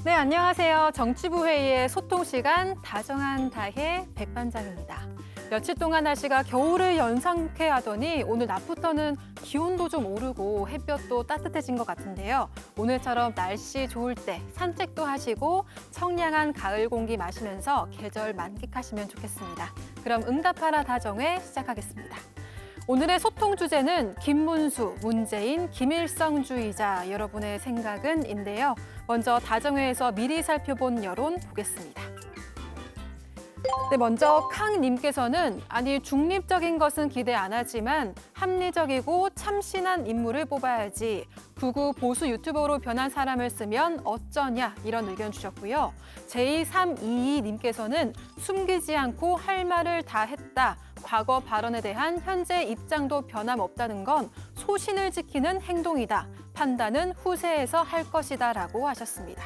네, 안녕하세요. 정치부 회의의 소통 시간 다정한 다혜 백반장입니다. 며칠 동안 날씨가 겨울을 연상케 하더니 오늘 낮부터는 기온도 좀 오르고 햇볕도 따뜻해진 것 같은데요. 오늘처럼 날씨 좋을 때 산책도 하시고 청량한 가을 공기 마시면서 계절 만끽하시면 좋겠습니다. 그럼 응답하라 다정회 시작하겠습니다. 오늘의 소통 주제는 김문수, 문재인, 김일성주의자 여러분의 생각은인데요. 먼저 다정회에서 미리 살펴본 여론 보겠습니다. 네, 먼저 캉님께서는 중립적인 것은 기대 안 하지만 합리적이고 참신한 인물을 뽑아야지. 극우 보수 유튜버로 변한 사람을 쓰면 어쩌냐 이런 의견 주셨고요. J322님께서는 숨기지 않고 할 말을 다 했다. 과거 발언에 대한 현재 입장도 변함없다는 건 소신을 지키는 행동이다. 판단은 후세에서 할 것이다 라고 하셨습니다.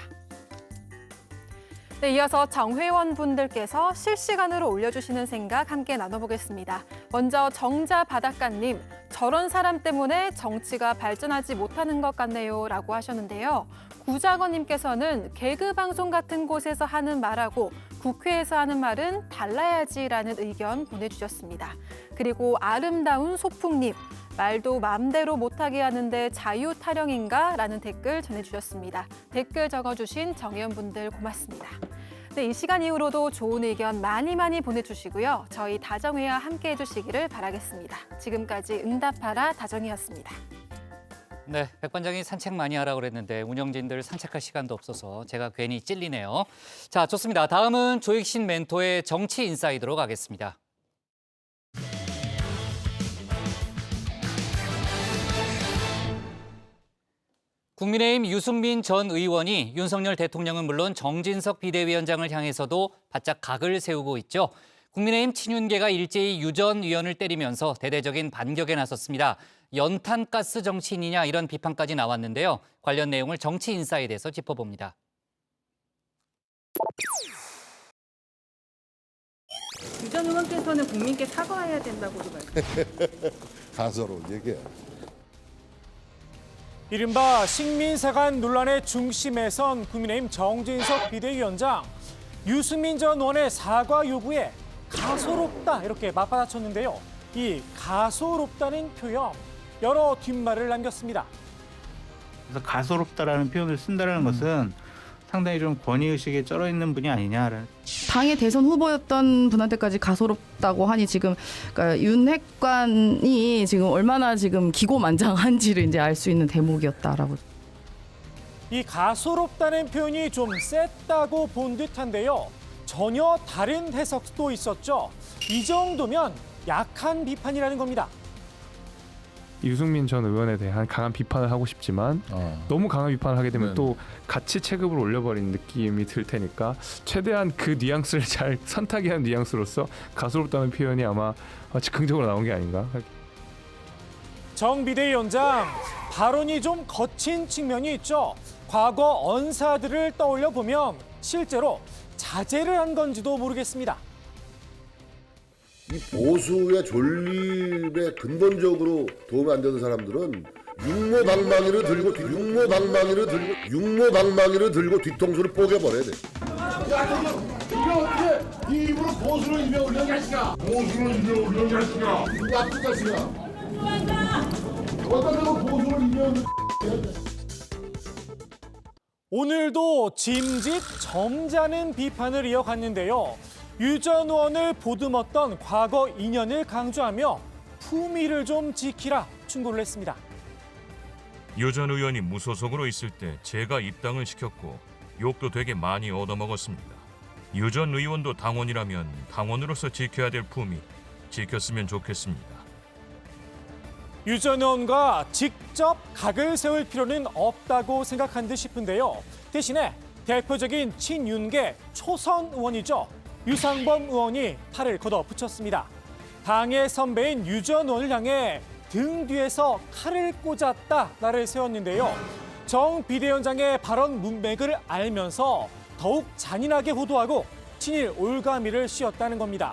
네, 이어서 정 회원분들께서 실시간으로 올려주시는 생각 함께 나눠보겠습니다. 먼저 정자 바닷가님, 저런 사람 때문에 정치가 발전하지 못하는 것 같네요 라고 하셨는데요. 구자건님께서는 개그 방송 같은 곳에서 하는 말하고 국회에서 하는 말은 달라야지라는 의견 보내주셨습니다. 그리고 아름다운 소풍님, 말도 마음대로 못하게 하는데 자유 타령인가? 라는 댓글 전해주셨습니다. 댓글 적어주신 정의원분들 고맙습니다. 네, 이 시간 이후로도 좋은 의견 많이 보내주시고요. 저희 다정회와 함께 해주시기를 바라겠습니다. 지금까지 응답하라 다정이었습니다. 네, 백반장이 산책 많이 하라고 그랬는데 운영진들 산책할 시간도 없어서 제가 괜히 찔리네요. 자, 좋습니다. 다음은 조익신 멘토의 정치 인사이드로 가겠습니다. 국민의힘 유승민 전 의원이 윤석열 대통령은 물론 정진석 비대위원장을 향해서도 바짝 각을 세우고 있죠. 국민의힘 친윤계가 일제히 유 전 의원을 때리면서 대대적인 반격에 나섰습니다. 연탄가스 정치인이냐 이런 비판까지 나왔는데요. 관련 내용을 정치 인사이드에서 짚어봅니다. 유 전 의원께서는 국민께 사과해야 된다고도 말씀하셨습니다. 가소로운 얘기야. 이른바 식민사관 논란의 중심에 선 국민의힘 정진석 비대위원장, 유승민 전 의원의 사과 요구에 가소롭다 이렇게 맞받아쳤는데요. 이 가소롭다는 표현, 여러 뒷말을 남겼습니다. 그래서 가소롭다라는 표현을 쓴다는 것은 상당히 좀 권위의식에 쩔어 있는 분이 아니냐라는. 당의 대선 후보였던 분한테까지 가소롭다고 하니 지금 그러니까 윤핵관이 지금 얼마나 지금 기고만장한지를 이제 알 수 있는 대목이었다라고. 이 가소롭다는 표현이 좀 셌다고 본 듯한데요. 전혀 다른 해석도 있었죠. 이 정도면 약한 비판이라는 겁니다. 유승민 전 의원에 대한 강한 비판을 하고 싶지만 너무 강한 비판을 하게 되면 또 같이 체급을 올려버리는 느낌이 들 테니까 최대한 그 뉘앙스를 잘 선택해야 하는 뉘앙스로서 가소롭다는 표현이 아마 즉흥적으로 나온 게 아닌가. 정 비대위원장, 발언이 좀 거친 측면이 있죠. 과거 언사들을 떠올려 보면 실제로 자제를 한 건지도 모르겠습니다. 이 보수의 존립에 근본적으로 도움이 안 되는 사람들은 육모방망이를 들고 뒤통수를 뽀개버려야 돼. 이게 어떻게 네 입으로 보수를 입에 올려 자식아. 보수를 입에 올려 자식아. 나쁜 자식아. 어떤 놈은 보수를 입에 올려. 오늘도 짐짓 점잖은 비판을 이어갔는데요. 유 전 의원을 보듬었던 과거 인연을 강조하며 품위를 좀 지키라 충고를 했습니다. 유 전 의원이 무소속으로 있을 때 제가 입당을 시켰고 욕도 되게 많이 얻어먹었습니다. 유 전 의원도 당원이라면 당원으로서 지켜야 될 품위 지켰으면 좋겠습니다. 유 전 의원과 직접 각을 세울 필요는 없다고 생각한 듯 싶은데요. 대신에 대표적인 친윤계 초선 의원이죠. 유상범 의원이 팔을 걷어붙였습니다. 당의 선배인 유 전 의원을 향해 등 뒤에서 칼을 꽂았다 나를 세웠는데요. 정 비대위원장의 발언 문맥을 알면서 더욱 잔인하게 호도하고 친일 올가미를 씌웠다는 겁니다.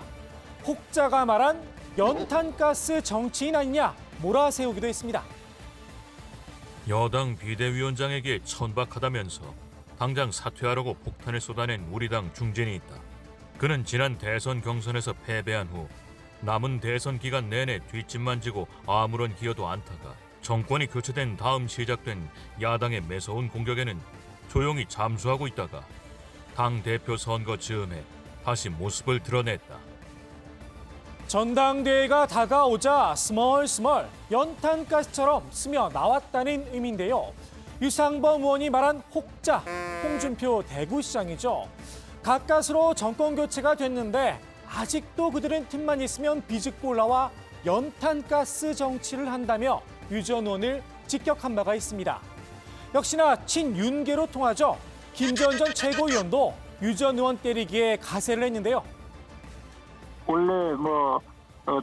혹자가 말한 연탄가스 정치인 아니냐 몰아세우기도 했습니다. 여당 비대위원장에게 천박하다면서 당장 사퇴하라고 폭탄을 쏟아낸 우리 당 중진이 있다. 그는 지난 대선 경선에서 패배한 후 남은 대선 기간 내내 뒷짐만 지고 아무런 기여도 않다가 정권이 교체된 다음 시작된 야당의 매서운 공격에는 조용히 잠수하고 있다가 당대표 선거 즈음에 다시 모습을 드러냈다. 전당대회가 다가오자 스멀스멀 연탄가스처럼 스며 나왔다는 의미인데요. 유상범 의원이 말한 혹자, 홍준표 대구시장이죠. 가까스로 정권 교체가 됐는데 아직도 그들은 틈만 있으면 비집고 올라와 연탄가스 정치를 한다며 유 전 의원을 직격한 바가 있습니다. 역시나 친윤계로 통하죠. 김전 전 최고위원도 유 전 의원 때리기에 가세를 했는데요. 원래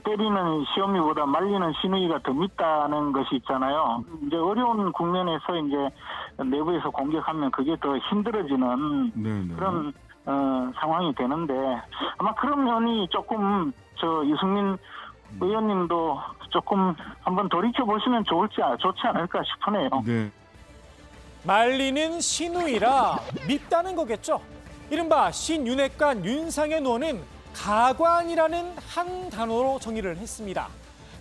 때리는 시험이보다 말리는 시누이가 더 밉다는 것이 있잖아요. 이제 어려운 국면에서 이제 내부에서 공격하면 그게 더 힘들어지는 그런 상황이 되는데 아마 그런 면이 조금 유승민 의원님도 조금 한번 돌이켜 보시면 좋지 않을까 싶으네요. 네. 말리는 신우이라 밉다는 거겠죠. 이른바 신윤핵관 윤상현 의원은 가관이라는 한 단어로 정의를 했습니다.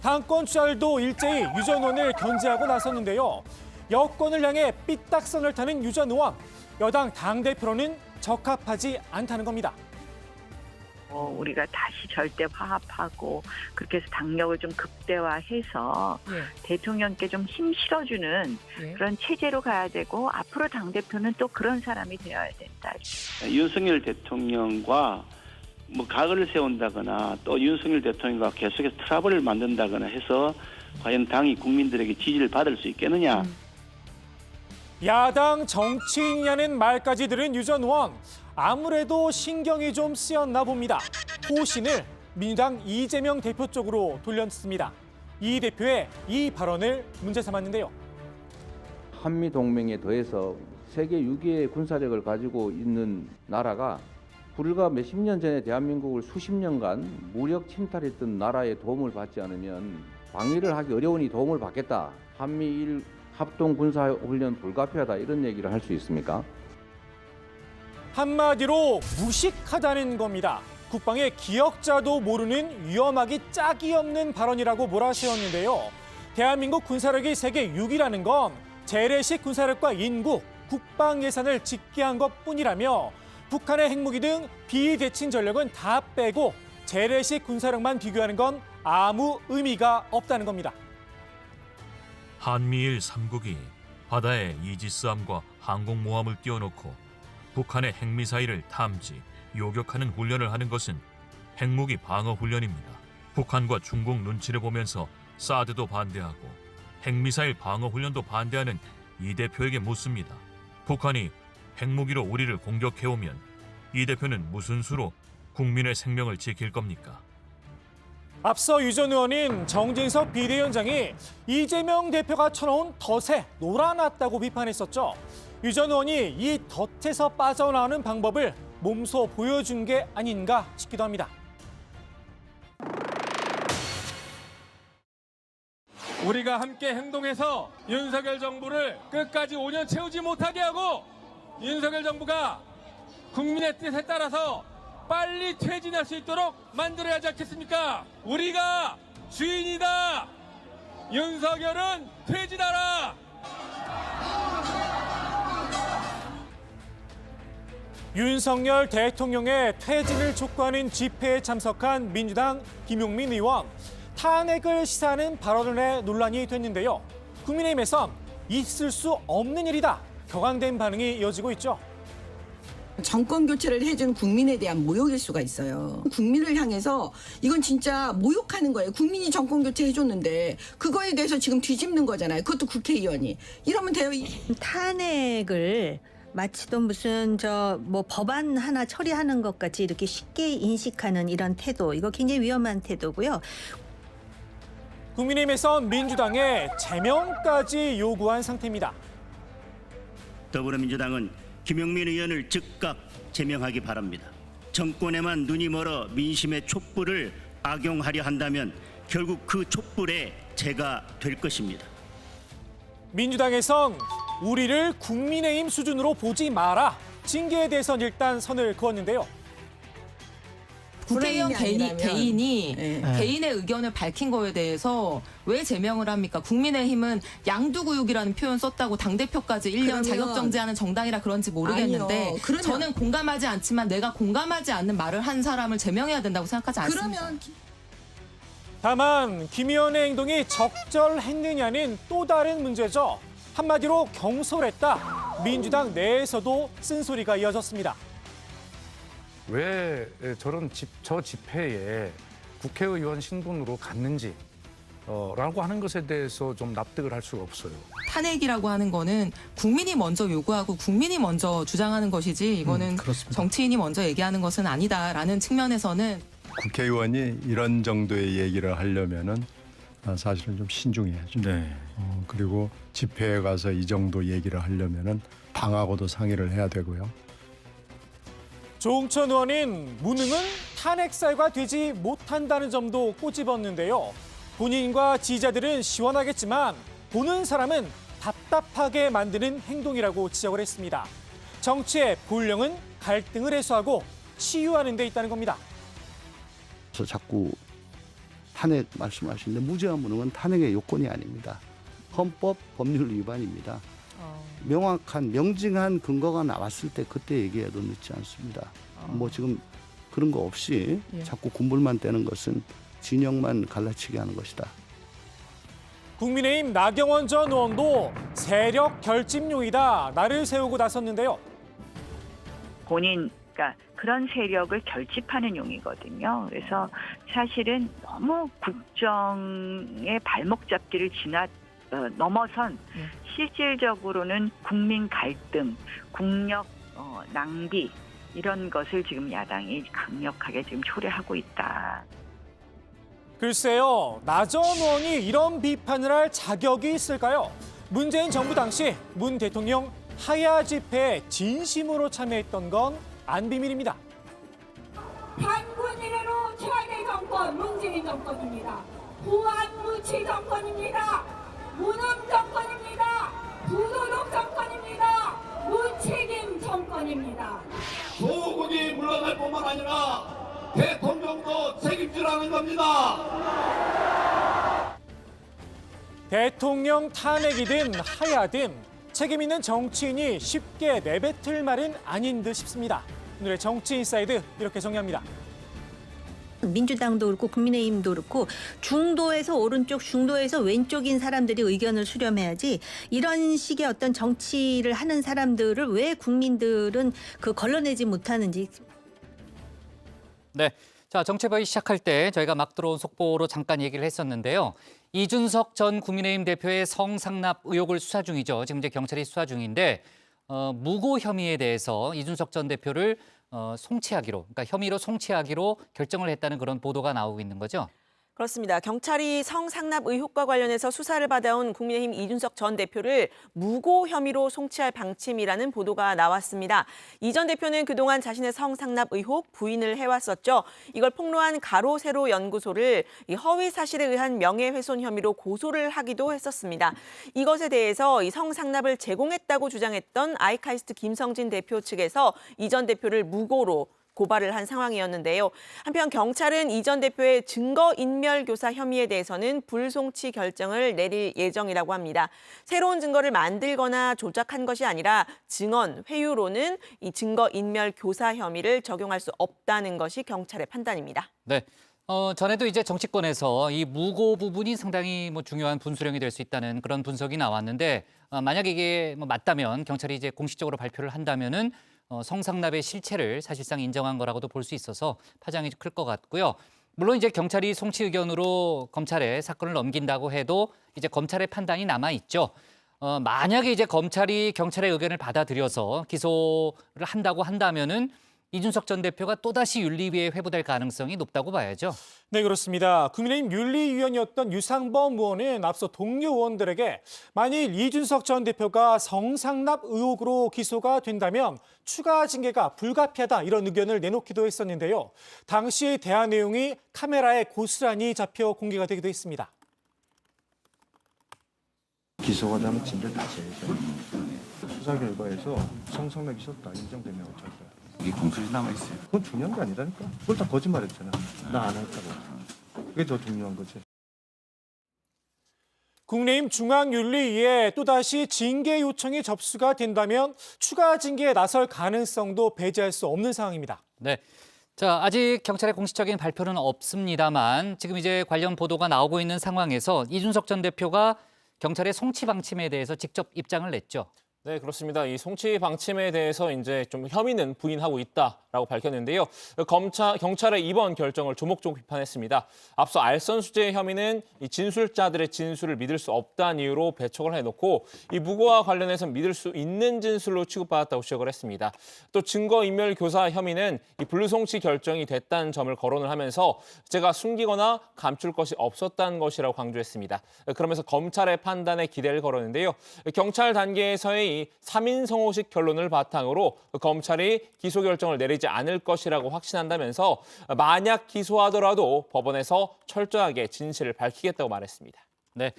당권 추월도 일제히 유 전 의원을 견제하고 나섰는데요. 여권을 향해 삐딱선을 타는 유 전 의원, 여당 당대표로는 적합하지 않다는 겁니다. 우리가 다시 절대 화합하고 그렇게 해서 당력을 좀 극대화해서 대통령께 좀 힘 실어주는 그런 체제로 가야 되고 앞으로 당대표는 또 그런 사람이 되어야 된다. 윤석열 대통령과 뭐 각을 세운다거나 또 윤석열 대통령과 계속해서 트러블을 만든다거나 해서 과연 당이 국민들에게 지지를 받을 수 있겠느냐. 야당 정치인이냐는 말까지 들은 유 전 의원, 아무래도 신경이 좀 쓰였나 봅니다. 호신을 민주당 이재명 대표 쪽으로 돌렸습니다. 이 대표의 이 발언을 문제 삼았는데요. 한미동맹에 더해서 세계 6위의 군사력을 가지고 있는 나라가 불과 몇십 년 전에 대한민국을 수십 년간 무력 침탈했던 나라의 도움을 받지 않으면 방위를 하기 어려우니 도움을 받겠다. 한미일 합동군사훈련 불가피하다 이런 얘기를 할 수 있습니까? 한마디로 무식하다는 겁니다. 국방의 기억자도 모르는 위험하기 짝이 없는 발언이라고 몰아세웠는데요. 대한민국 군사력이 세계 6위라는 건 재래식 군사력과 인구, 국방 예산을 집계한 것뿐이라며 북한의 핵무기 등 비대칭 전력은 다 빼고 재래식 군사력만 비교하는 건 아무 의미가 없다는 겁니다. 한미일 3국이 바다에 이지스함과 항공모함을 띄워놓고 북한의 핵미사일을 탐지, 요격하는 훈련을 하는 것은 핵무기 방어 훈련입니다. 북한과 중국 눈치를 보면서 사드도 반대하고 핵미사일 방어 훈련도 반대하는 이 대표에게 묻습니다. 북한이 핵무기로 우리를 공격해오면 이 대표는 무슨 수로 국민의 생명을 지킬 겁니까? 앞서 유 전 의원은 정진석 비대위원장이 이재명 대표가 쳐놓은 덫에 놀아놨다고 비판했었죠. 유 전 의원이 이 덫에서 빠져나오는 방법을 몸소 보여준 게 아닌가 싶기도 합니다. 우리가 함께 행동해서 윤석열 정부를 끝까지 5년 채우지 못하게 하고 윤석열 정부가 국민의 뜻에 따라서 빨리 퇴진할 수 있도록 만들어야 하지 않겠습니까? 우리가 주인이다. 윤석열은 퇴진하라. 윤석열 대통령의 퇴진을 촉구하는 집회에 참석한 민주당 김용민 의원. 탄핵을 시사하는 발언을 해 논란이 됐는데요. 국민의힘에선 있을 수 없는 일이다. 격앙된 반응이 이어지고 있죠. 정권 교체를 해준 국민에 대한 모욕일 수가 있어요. 국민을 향해서 이건 진짜 모욕하는 거예요. 국민이 정권 교체 해줬는데 그거에 대해서 지금 뒤집는 거잖아요. 그것도 국회의원이. 이러면 돼요. 탄핵을 마치 또 무슨 뭐 법안 하나 처리하는 것 같이 이렇게 쉽게 인식하는 이런 태도, 이거 굉장히 위험한 태도고요. 국민의힘에선 민주당의 제명까지 요구한 상태입니다. 더불어민주당은 김용민 의원을 즉각 제명하기 바랍니다. 정권에만 눈이 멀어 민심의 촛불을 악용하려 한다면 결국 그 촛불에 제가 될 것입니다. 민주당에선 우리를 국민의힘 수준으로 보지 마라. 징계에 대해선 일단 선을 그었는데요. 국회의원 개인이 개인의 의견을 밝힌 거에 대해서 왜 제명을 합니까? 국민의힘은 양두구육이라는 표현 썼다고 당대표까지 1년 자격정지하는 정당이라 그런지 모르겠는데 아니요. 저는 공감하지 않지만 내가 공감하지 않는 말을 한 사람을 제명해야 된다고 생각하지 않습니다. 다만 김 의원의 행동이 적절했느냐는 또 다른 문제죠. 한마디로 경솔했다. 민주당 내에서도 쓴소리가 이어졌습니다. 왜 저런 저 집회에 국회의원 신분으로 갔는지 라고 하는 것에 대해서 좀 납득을 할 수가 없어요. 탄핵이라고 하는 거는 국민이 먼저 요구하고 국민이 먼저 주장하는 것이지 이거는 정치인이 먼저 얘기하는 것은 아니다라는 측면에서는 국회의원이 이런 정도의 얘기를 하려면은 사실은 좀 신중해야죠. 그리고 집회에 가서 이 정도 얘기를 하려면은 당하고도 상의를 해야 되고요. 조홍천 의원인 무능은 탄핵사유가 되지 못한다는 점도 꼬집었는데요. 본인과 지지자들은 시원하겠지만 보는 사람은 답답하게 만드는 행동이라고 지적을 했습니다. 정치의 본령은 갈등을 해소하고 치유하는 데 있다는 겁니다. 그래서 자꾸 탄핵 말씀하시는데 무죄한 무능은 탄핵의 요건이 아닙니다. 헌법 법률 위반입니다. 명확한 명징한 근거가 나왔을 때 그때 얘기해도 늦지 않습니다. 뭐 지금 그런 거 없이 자꾸 군불만 떼는 것은 진영만 갈라치게 하는 것이다. 국민의힘 나경원 전 의원도 세력 결집용이다 나를 세우고 나섰는데요. 그러니까 그런 세력을 결집하는 용이거든요. 그래서 사실은 너무 국정의 발목 잡기를 넘어선 실질적으로는 국민 갈등, 국력 낭비 이런 것을 지금 야당이 강력하게 지금 초래하고 있다. 글쎄요, 나 전 의원이 이런 비판을 할 자격이 있을까요? 문재인 정부 당시 문 대통령 하야 집회에 진심으로 참여했던 건 안 비밀입니다. 단군 이래로 최악의 정권 문재인 정권입니다. 부안무치 정권입니다. 무능 정권입니다. 부도덕 정권입니다. 무책임 정권입니다. 조국이 물러날 뿐만 아니라 대통령도 책임지라는 겁니다. 대통령 탄핵이든 하야든 책임 있는 정치인이 쉽게 내뱉을 말은 아닌 듯 싶습니다. 오늘의 정치인사이드 이렇게 정리합니다. 민주당도 그렇고 국민의힘도 그렇고 중도에서 오른쪽, 중도에서 왼쪽인 사람들이 의견을 수렴해야지 이런 식의 어떤 정치를 하는 사람들을 왜 국민들은 걸러내지 못하는지. 네. 자, 정체부위 시작할 때 저희가 막 들어온 속보로 잠깐 얘기를 했었는데요. 이준석 전 국민의힘 대표의 성상납 의혹을 수사 중이죠. 지금 이제 경찰이 수사 중인데 무고 혐의에 대해서 이준석 전 대표를 송치하기로, 그러니까 혐의로 송치하기로 결정을 했다는 그런 보도가 나오고 있는 거죠. 그렇습니다. 경찰이 성상납 의혹과 관련해서 수사를 받아온 국민의힘 이준석 전 대표를 무고 혐의로 송치할 방침이라는 보도가 나왔습니다. 이 전 대표는 그동안 자신의 성상납 의혹 부인을 해왔었죠. 이걸 폭로한 가로세로 연구소를 허위 사실에 의한 명예훼손 혐의로 고소를 하기도 했었습니다. 이것에 대해서 이 성상납을 제공했다고 주장했던 아이카이스트 김성진 대표 측에서 이 전 대표를 무고로 고발을 한 상황이었는데요. 한편 경찰은 이 전 대표의 증거인멸교사 혐의에 대해서는 불송치 결정을 내릴 예정이라고 합니다. 새로운 증거를 만들거나 조작한 것이 아니라 증언, 회유로는 이 증거인멸교사 혐의를 적용할 수 없다는 것이 경찰의 판단입니다. 네. 전에도 이제 정치권에서 이 무고 부분이 상당히 중요한 분수령이 될 수 있다는 그런 분석이 나왔는데 만약 이게 맞다면 경찰이 이제 공식적으로 발표를 한다면은 성상납의 실체를 사실상 인정한 거라고도 볼 수 있어서 파장이 클 것 같고요. 물론 이제 경찰이 송치 의견으로 검찰에 사건을 넘긴다고 해도 이제 검찰의 판단이 남아 있죠. 만약에 이제 검찰이 경찰의 의견을 받아들여서 기소를 한다고 한다면은 이준석 전 대표가 또다시 윤리위에 회부될 가능성이 높다고 봐야죠. 네, 그렇습니다. 국민의힘 윤리위원이었던 유상범 의원은 앞서 동료 의원들에게 만일 이준석 전 대표가 성상납 의혹으로 기소가 된다면 추가 징계가 불가피하다 이런 의견을 내놓기도 했었는데요. 당시 대화 내용이 카메라에 고스란히 잡혀 공개가 되기도 했습니다. 기소가 되면 징계를 다시 해야죠. 수사 결과에서 성상납이 있었다 인정되면 어쩔 거야. 이게 공소시 남아있어요. 그건 중요한 게 아니라니까. 그걸 다 거짓말했잖아. 나 안 했다고. 그게 더 중요한 거지. 국민의힘 중앙윤리위에 또다시 징계 요청이 접수가 된다면 추가 징계에 나설 가능성도 배제할 수 없는 상황입니다. 네. 자, 아직 경찰의 공식적인 발표는 없습니다만 지금 이제 관련 보도가 나오고 있는 상황에서 이준석 전 대표가 경찰의 송치 방침에 대해서 직접 입장을 냈죠. 네, 그렇습니다. 이 송치 방침에 대해서 이제 좀 혐의는 부인하고 있다라고 밝혔는데요. 경찰의 이번 결정을 조목조목 비판했습니다. 앞서 알선수재 혐의는 이 진술자들의 진술을 믿을 수 없다는 이유로 배척을 해놓고 이 무고와 관련해서 믿을 수 있는 진술로 취급받았다고 지적을 했습니다. 또 증거인멸교사 혐의는 이 불송치 결정이 됐다는 점을 거론을 하면서 제가 숨기거나 감출 것이 없었다는 것이라고 강조했습니다. 그러면서 검찰의 판단에 기대를 걸었는데요. 경찰 단계에서의 대법원이 3인 성호식 결론을 바탕으로 검찰이 기소 결정을 내리지 않을 것이라고 확신한다면서 만약 기소하더라도 법원에서 철저하게 진실을 밝히겠다고 말했습니다. 네.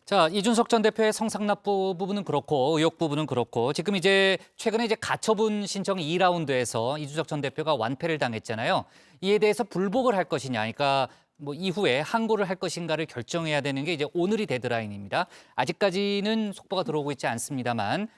자, 이준석 전 대표의 성상납 부분은 그렇고 의혹 부분은 그렇고 지금 이제 최근에 이제 가처분 신청 2라운드에서 이준석 전 대표가 완패를 당했잖아요. 이에 대해서 불복을 할 것이냐, 그러니까 뭐 이후에 항고를 할 것인가를 결정해야 되는 게 이제 오늘이 데드라인입니다. 아직까지는 속보가 들어오고 있지 않습니다만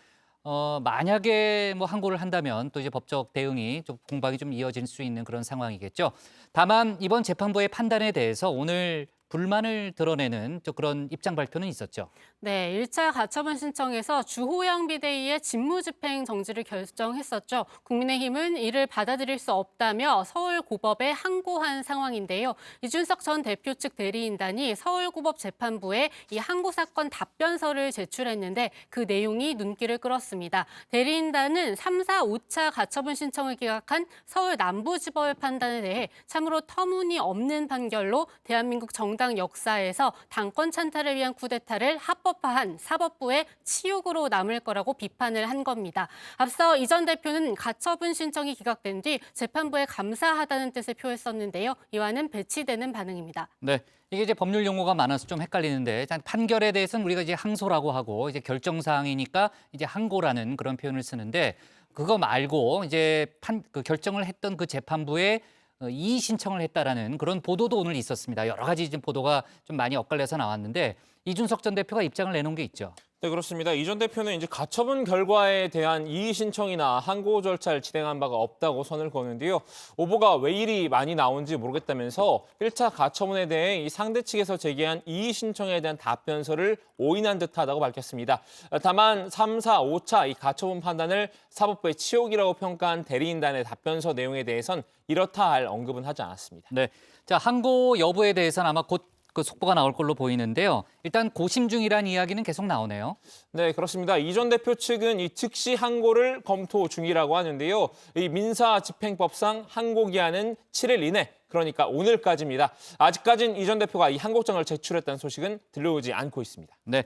만약에 뭐 항고를 한다면 또 이제 법적 대응이 좀 공방이 좀 이어질 수 있는 그런 상황이겠죠. 다만 이번 재판부의 판단에 대해서 오늘 불만을 드러내는 또 그런 입장 발표는 있었죠. 네, 1차 가처분 신청에서 주호영 비대위의 직무집행 정지를 결정했었죠. 국민의힘은 이를 받아들일 수 없다며 서울고법에 항고한 상황인데요. 이준석 전 대표 측 대리인단이 서울고법 재판부에 이 항고 사건 답변서를 제출했는데 그 내용이 눈길을 끌었습니다. 대리인단은 3, 4, 5차 가처분 신청을 기각한 서울 남부지법의 판단에 대해 참으로 터무니없는 판결로 대한민국 정당 역사에서 당권 찬탈을 위한 쿠데타를 합법화한 사법부의 치욕으로 남을 거라고 비판을 한 겁니다. 앞서 이 전 대표는 가처분 신청이 기각된 뒤 재판부에 감사하다는 뜻을 표했었는데요. 이와는 배치되는 반응입니다. 네, 이게 이제 법률 용어가 많아서 좀 헷갈리는데 판결에 대해서는 우리가 이제 항소라고 하고 이제 결정 사항이니까 이제 항고라는 그런 표현을 쓰는데 그거 말고 이제 그 결정을 했던 그 재판부에 이의 신청을 했다라는 그런 보도도 오늘 있었습니다. 여러 가지 지금 보도가 좀 많이 엇갈려서 나왔는데 이준석 전 대표가 입장을 내놓은 게 있죠. 네, 그렇습니다. 이 전 대표는 이제 가처분 결과에 대한 이의 신청이나 항고 절차를 진행한 바가 없다고 선을 그었는데요. 오보가 왜 이리 많이 나온지 모르겠다면서 1차 가처분에 대해 이 상대 측에서 제기한 이의 신청에 대한 답변서를 오인한 듯하다고 밝혔습니다. 다만 3, 4, 5차 이 가처분 판단을 사법부의 치욕이라고 평가한 대리인단의 답변서 내용에 대해선 이렇다 할 언급은 하지 않았습니다. 네, 자 항고 여부에 대해서는 아마 곧 그 속보가 나올 걸로 보이는데요. 일단 고심 중이라는 이야기는 계속 나오네요. 네, 그렇습니다. 이 전 대표 측은 이 즉시 항고를 검토 중이라고 하는데요. 이 민사집행법상 항고 기한은 7일 이내, 그러니까 오늘까지입니다. 아직까지는 이 전 대표가 이 항고장을 제출했다는 소식은 들려오지 않고 있습니다. 네.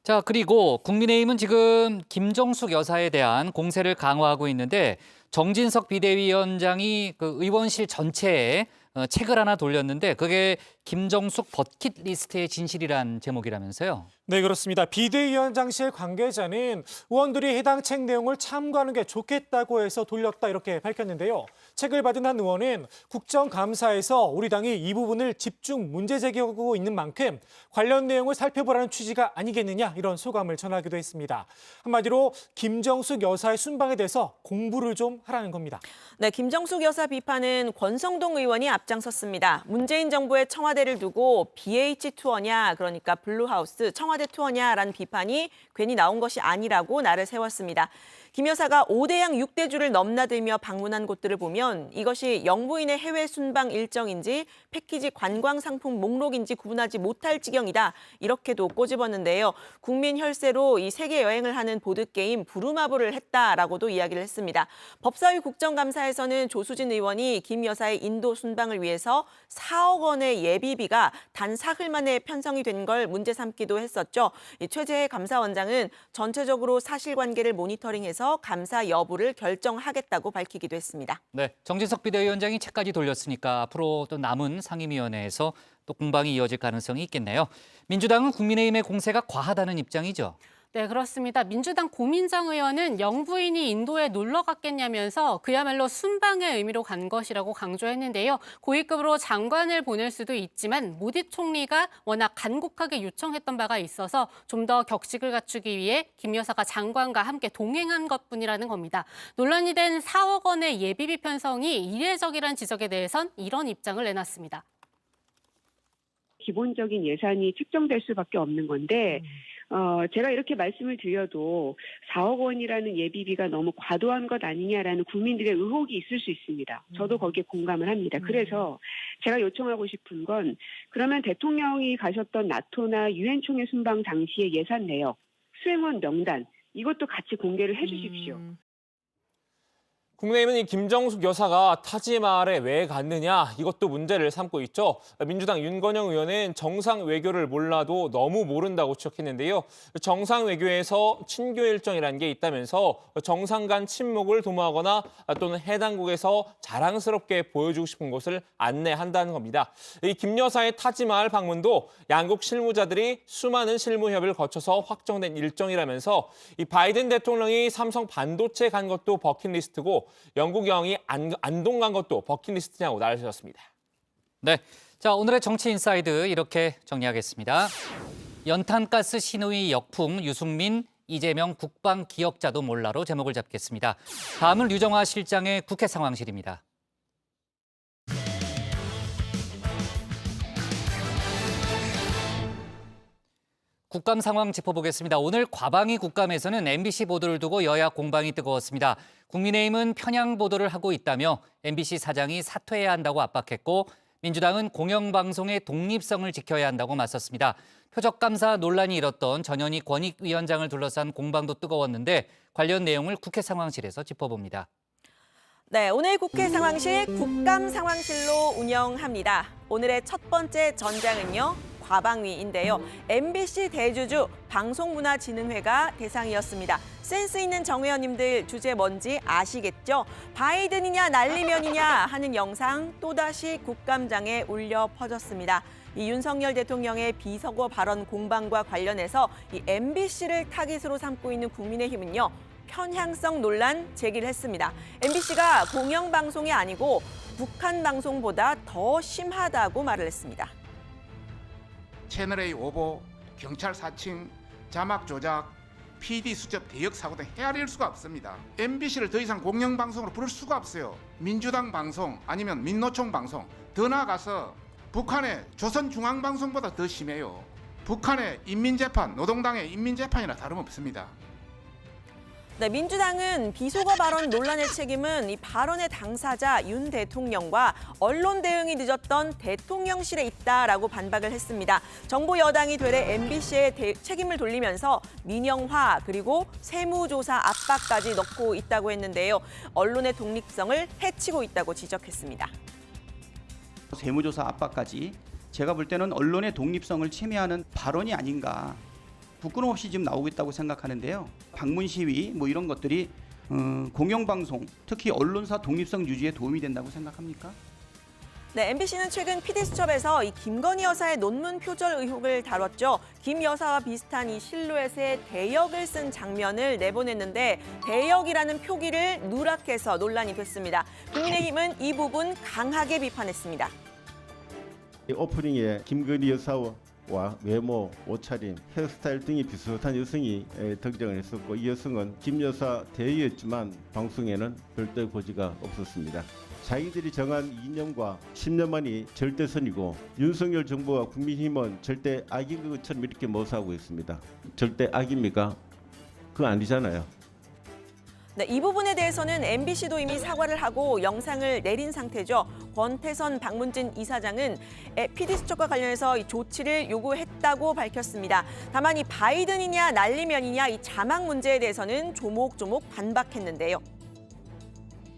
자, 그리고 국민의힘은 지금 김정숙 여사에 대한 공세를 강화하고 있는데 정진석 비대위원장이 그 의원실 전체에 책을 하나 돌렸는데 그게 김정숙 버킷리스트의 진실이란 제목이라면서요. 네, 그렇습니다. 비대위원장실 관계자는 의원들이 해당 책 내용을 참고하는 게 좋겠다고 해서 돌렸다 이렇게 밝혔는데요. 책을 받은 한 의원은 국정감사에서 우리 당이 이 부분을 집중 문제 제기하고 있는 만큼 관련 내용을 살펴보라는 취지가 아니겠느냐 이런 소감을 전하기도 했습니다. 한마디로 김정숙 여사의 순방에 대해서 공부를 좀 하라는 겁니다. 네, 김정숙 여사 비판은 권성동 의원이 앞장섰습니다. 문재인 정부의 청와대를 두고 BH 투어냐, 그러니까 블루하우스 청와대 투어냐라는 비판이 괜히 나온 것이 아니라고 날을 세웠습니다. 김 여사가 5대양 6대주를 넘나들며 방문한 곳들을 보면 이것이 영부인의 해외 순방 일정인지 패키지 관광 상품 목록인지 구분하지 못할 지경이다. 이렇게도 꼬집었는데요. 국민 혈세로 이 세계 여행을 하는 보드게임 부루마블을 했다라고도 이야기를 했습니다. 법사위 국정감사에서는 조수진 의원이 김 여사의 인도 순방을 위해서 4억 원의 예비비가 단 사흘 만에 편성이 된 걸 문제 삼기도 했었죠. 최재해 감사원장은 전체적으로 사실관계를 모니터링해서 감사 여부를 결정하겠다고 밝히기도 했습니다. 네, 정진석 비대위원장이 책까지 돌렸으니까 앞으로 또 남은 상임위원회에서 또 공방이 이어질 가능성이 있겠네요. 민주당은 국민의힘의 공세가 과하다는 입장이죠. 네, 그렇습니다. 민주당 고민정 의원은 영부인이 인도에 놀러 갔겠냐면서 그야말로 순방의 의미로 간 것이라고 강조했는데요. 고위급으로 장관을 보낼 수도 있지만 모디 총리가 워낙 간곡하게 요청했던 바가 있어서 좀 더 격식을 갖추기 위해 김 여사가 장관과 함께 동행한 것뿐이라는 겁니다. 논란이 된 4억 원의 예비비 편성이 이례적이란 지적에 대해선 이런 입장을 내놨습니다. 기본적인 예산이 책정될 수밖에 없는 건데 제가 이렇게 말씀을 드려도 4억 원이라는 예비비가 너무 과도한 것 아니냐라는 국민들의 의혹이 있을 수 있습니다. 저도 거기에 공감을 합니다. 그래서 제가 요청하고 싶은 건 그러면 대통령이 가셨던 나토나 유엔 총회 순방 당시의 예산 내역, 수행원 명단 이것도 같이 공개를 해 주십시오. 국내에는 이 김정숙 여사가 타지마할에 왜 갔느냐 이것도 문제를 삼고 있죠. 민주당 윤건영 의원은 정상 외교를 몰라도 너무 모른다고 지적했는데요. 정상 외교에서 친교 일정이라는 게 있다면서 정상 간 친목을 도모하거나 또는 해당국에서 자랑스럽게 보여주고 싶은 곳을 안내한다는 겁니다. 이 김 여사의 타지마할 방문도 양국 실무자들이 수많은 실무 협의를 거쳐서 확정된 일정이라면서 이 바이든 대통령이 삼성 반도체 간 것도 버킷리스트고 영국 여왕이 안동 간 것도 버킷리스트냐고 나르셨습니다. 네, 자 오늘의 정치 인사이드 이렇게 정리하겠습니다. 연탄가스 신호위 역풍 유승민 이재명 국방 기억자도 몰라로 제목을 잡겠습니다. 다음은 류정화 실장의 국회 상황실입니다. 국감 상황 짚어보겠습니다. 오늘 과방위 국감에서는 MBC 보도를 두고 여야 공방이 뜨거웠습니다. 국민의힘은 편향 보도를 하고 있다며 MBC 사장이 사퇴해야 한다고 압박했고 민주당은 공영방송의 독립성을 지켜야 한다고 맞섰습니다. 표적감사 논란이 일었던 전현희 권익위원장을 둘러싼 공방도 뜨거웠는데 관련 내용을 국회 상황실에서 짚어봅니다. 네, 오늘 국회 상황실 국감 상황실로 운영합니다. 오늘의 첫 번째 전장은요. 과방위인데요. MBC 대주주 방송문화진흥회가 대상이었습니다. 센스 있는 정 의원님들 주제 뭔지 아시겠죠? 바이든이냐 날리면이냐 하는 영상 또다시 국감장에 울려 퍼졌습니다. 이 윤석열 대통령의 비서고 발언 공방과 관련해서 이 MBC를 타깃으로 삼고 있는 국민의힘은요. 편향성 논란 제기를 했습니다. MBC가 공영방송이 아니고 북한 방송보다 더 심하다고 말을 했습니다. 채널A 오보, 경찰 사칭, 자막 조작, PD 수첩 대역 사고 등 헤아릴 수가 없습니다. MBC를 더 이상 공영방송으로 부를 수가 없어요. 민주당 방송 아니면 민노총 방송, 더 나아가서 북한의 조선중앙방송보다 더 심해요. 북한의 인민재판, 노동당의 인민재판이나 다름없습니다. 네, 민주당은 비속어 발언 논란의 책임은 이 발언의 당사자 윤 대통령과 언론 대응이 늦었던 대통령실에 있다라고 반박을 했습니다. 정부 여당이 되레 MBC에 책임을 돌리면서 민영화 그리고 세무조사 압박까지 넣고 있다고 했는데요. 언론의 독립성을 해치고 있다고 지적했습니다. 세무조사 압박까지 제가 볼 때는 언론의 독립성을 침해하는 발언이 아닌가. 부끄럼 없이 지금 나오고 있다고 생각하는데요. 방문 시위 뭐 이런 것들이 공영방송, 특히 언론사 독립성 유지에 도움이 된다고 생각합니까? 네, MBC는 최근 PD수첩에서 이 김건희 여사의 논문 표절 의혹을 다뤘죠. 김 여사와 비슷한 이 실루엣의 대역을 쓴 장면을 내보냈는데 대역이라는 표기를 누락해서 논란이 됐습니다. 국민의힘은 이 부분 강하게 비판했습니다. 오프닝에 김건희 여사와 외모, 옷차림, 헤어스타일 등이 비슷한 여성이 등장을 했었고 이 여성은 김 여사 대의였지만 방송에는 별도 고지가 없었습니다. 자기들이 정한 이념과 10년만이 절대선이고 윤석열 정부와 국민힘은 절대 악인 것처럼 이렇게 모사하고 있습니다. 절대 악입니까? 그건 아니잖아요. 네, 이 부분에 대해서는 MBC도 이미 사과를 하고 영상을 내린 상태죠. 권태선 박문진 이사장은 PD수첩과 관련해서 이 조치를 요구했다고 밝혔습니다. 다만 이 바이든이냐 날리면이냐 이 자막 문제에 대해서는 조목조목 반박했는데요.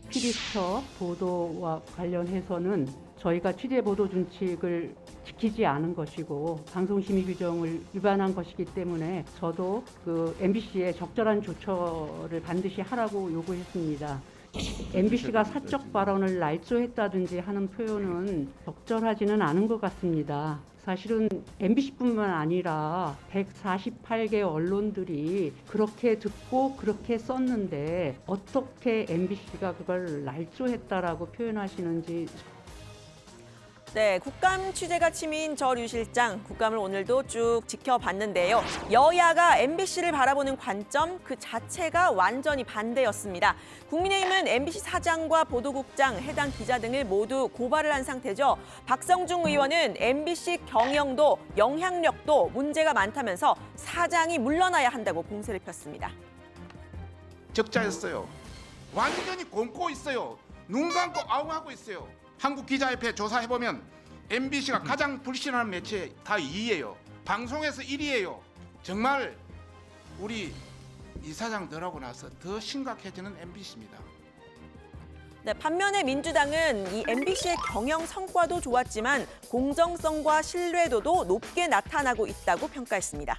PD수첩 보도와 관련해서는 저희가 취재 보도 준칙을 지키지 않은 것이고 방송심의 규정을 위반한 것이기 때문에 저도 그 MBC에 적절한 조처를 반드시 하라고 요구했습니다. MBC가 사적 발언을 날조했다든지 하는 표현은 적절하지는 않은 것 같습니다. 사실은 MBC뿐만 아니라 148개 언론들이 그렇게 듣고 그렇게 썼는데 어떻게 MBC가 그걸 날조했다라고 표현하시는지. 네, 국감 취재가 취미인 저 류 실장, 국감을 오늘도 쭉 지켜봤는데요. 여야가 MBC를 바라보는 관점 그 자체가 완전히 반대였습니다. 국민의힘은 MBC 사장과 보도국장, 해당 기자 등을 모두 고발을 한 상태죠. 박성중 의원은 MBC 경영도 영향력도 문제가 많다면서 사장이 물러나야 한다고 공세를 폈습니다. 적자였어요. 완전히 곪고 있어요. 눈 감고 아웅하고 있어요. 한국기자협회 조사해보면 MBC가 가장 불신하는 매체 다 2위예요. 방송에서 1위예요. 정말 우리 이사장 들어가고 나서 더 심각해지는 MBC입니다. 네, 반면에 민주당은 이 MBC의 경영 성과도 좋았지만 공정성과 신뢰도도 높게 나타나고 있다고 평가했습니다.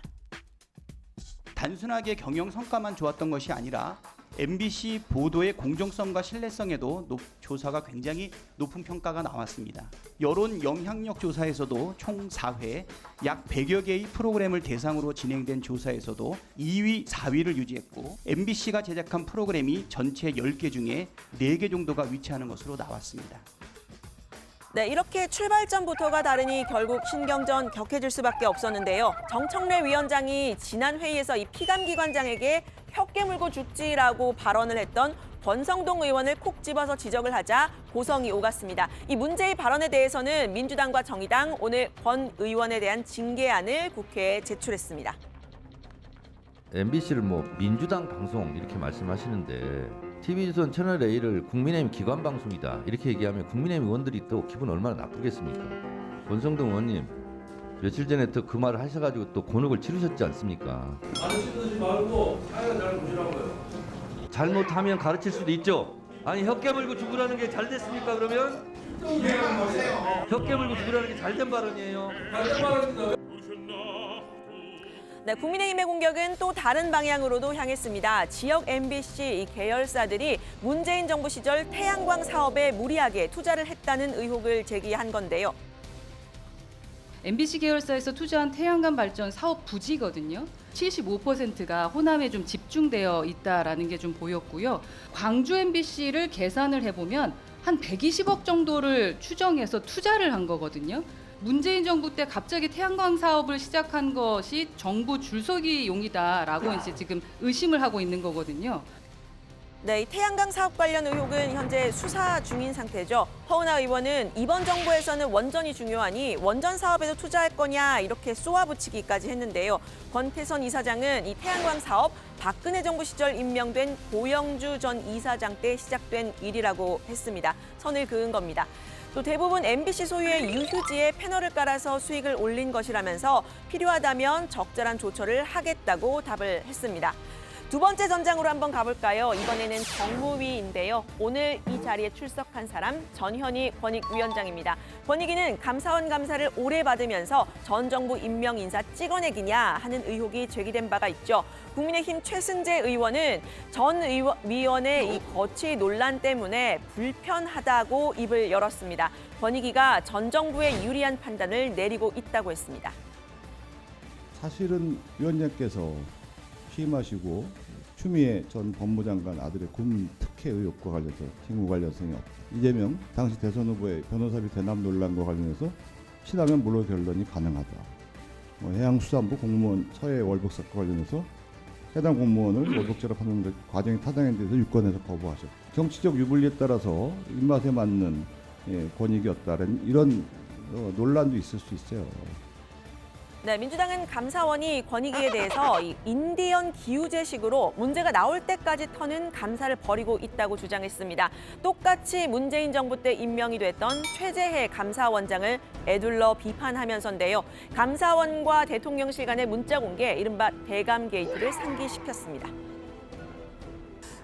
단순하게 경영 성과만 좋았던 것이 아니라 MBC 보도의 공정성과 신뢰성에도 조사가 굉장히 높은 평가가 나왔습니다. 여론 영향력 조사에서도 총 4회 약 100여 개의 프로그램을 대상으로 진행된 조사에서도 2위, 4위를 유지했고 MBC가 제작한 프로그램이 전체 10개 중에 4개 정도가 위치하는 것으로 나왔습니다. 네, 이렇게 출발점부터가 다르니 결국 신경전 격해질 수밖에 없었는데요. 정청래 위원장이 지난 회의에서 이 피감기관장에게 혀 깨물고 죽지라고 발언을 했던 권성동 의원을 콕 집어서 지적을 하자 고성이 오갔습니다. 이 문제의 발언에 대해서는 민주당과 정의당 오늘 권 의원에 대한 징계안을 국회에 제출했습니다. MBC를 뭐 민주당 방송 이렇게 말씀하시는데 TV조선 채널A를 국민의힘 기관 방송이다 이렇게 얘기하면 국민의힘 의원들이 또 기분 얼마나 나쁘겠습니까? 권성동 의원님 며칠 전에 또 그 말을 하셔가지고 또 곤혹을 치르셨지 않습니까? 가르치지 말고 사회가 잘 보시라고요. 잘못하면 가르칠 수도 있죠. 아니 혀 깨물고 죽으라는 게 잘 됐습니까 그러면? 혀 깨물고 죽으라는 게 잘된 발언이에요. 네, 국민의힘의 공격은 또 다른 방향으로도 향했습니다. 지역 MBC 이 계열사들이 문재인 정부 시절 태양광 사업에 무리하게 투자를 했다는 의혹을 제기한 건데요. MBC 계열사에서 투자한 태양광 발전 사업 부지거든요. 75%가 호남에 좀 집중되어 있다라는 게 좀 보였고요. 광주 MBC를 계산을 해보면 한 120억 정도를 추정해서 투자를 한 거거든요. 문재인 정부 때 갑자기 태양광 사업을 시작한 것이 정부 줄서기용이다라고 이제 지금 의심을 하고 있는 거거든요. 네, 이 태양광 사업 관련 의혹은 현재 수사 중인 상태죠. 허은하 의원은 이번 정부에서는 원전이 중요하니 원전 사업에도 투자할 거냐 이렇게 쏘아붙이기까지 했는데요. 권태선 이사장은 이 태양광 사업 박근혜 정부 시절 임명된 고영주 전 이사장 때 시작된 일이라고 했습니다. 선을 그은 겁니다. 또 대부분 MBC 소유의 유휴지에 패널을 깔아서 수익을 올린 것이라면서 필요하다면 적절한 조처를 하겠다고 답을 했습니다. 두 번째 전장으로 한번 가볼까요? 이번에는 정무위인데요. 오늘 이 자리에 출석한 사람 전현희 권익위원장입니다. 권익위는 감사원 감사를 오래 받으면서 전 정부 임명 인사 찍어내기냐 하는 의혹이 제기된 바가 있죠. 국민의힘 최승재 의원은 전 위원의 이 거취 논란 때문에 불편하다고 입을 열었습니다. 권익위가 전 정부에 유리한 판단을 내리고 있다고 했습니다. 사실은 위원장께서 취임하시고 추미애 전 법무장관 아들의 군 특혜 의혹과 관련해서 직무 관련성이 없다. 이재명 당시 대선 후보의 변호사비 대납 논란과 관련해서 치다면 물로 결론이 가능하다. 해양수산부 공무원 서해 월북 사건 관련해서 해당 공무원을 월북죄로 판단된 과정이 타당에 대해서 유권에서 거부하셨다. 정치적 유불리에 따라서 입맛에 맞는 권익이었다는 이런 논란도 있을 수 있어요. 네, 민주당은 감사원이 권익위에 대해서 이 인디언 기우제식으로 문제가 나올 때까지 터는 감사를 벌이고 있다고 주장했습니다. 똑같이 문재인 정부 때 임명이 됐던 최재해 감사원장을 에둘러 비판하면서인데요. 감사원과 대통령실 간의 문자 공개, 이른바 대감 게이트를 상기시켰습니다.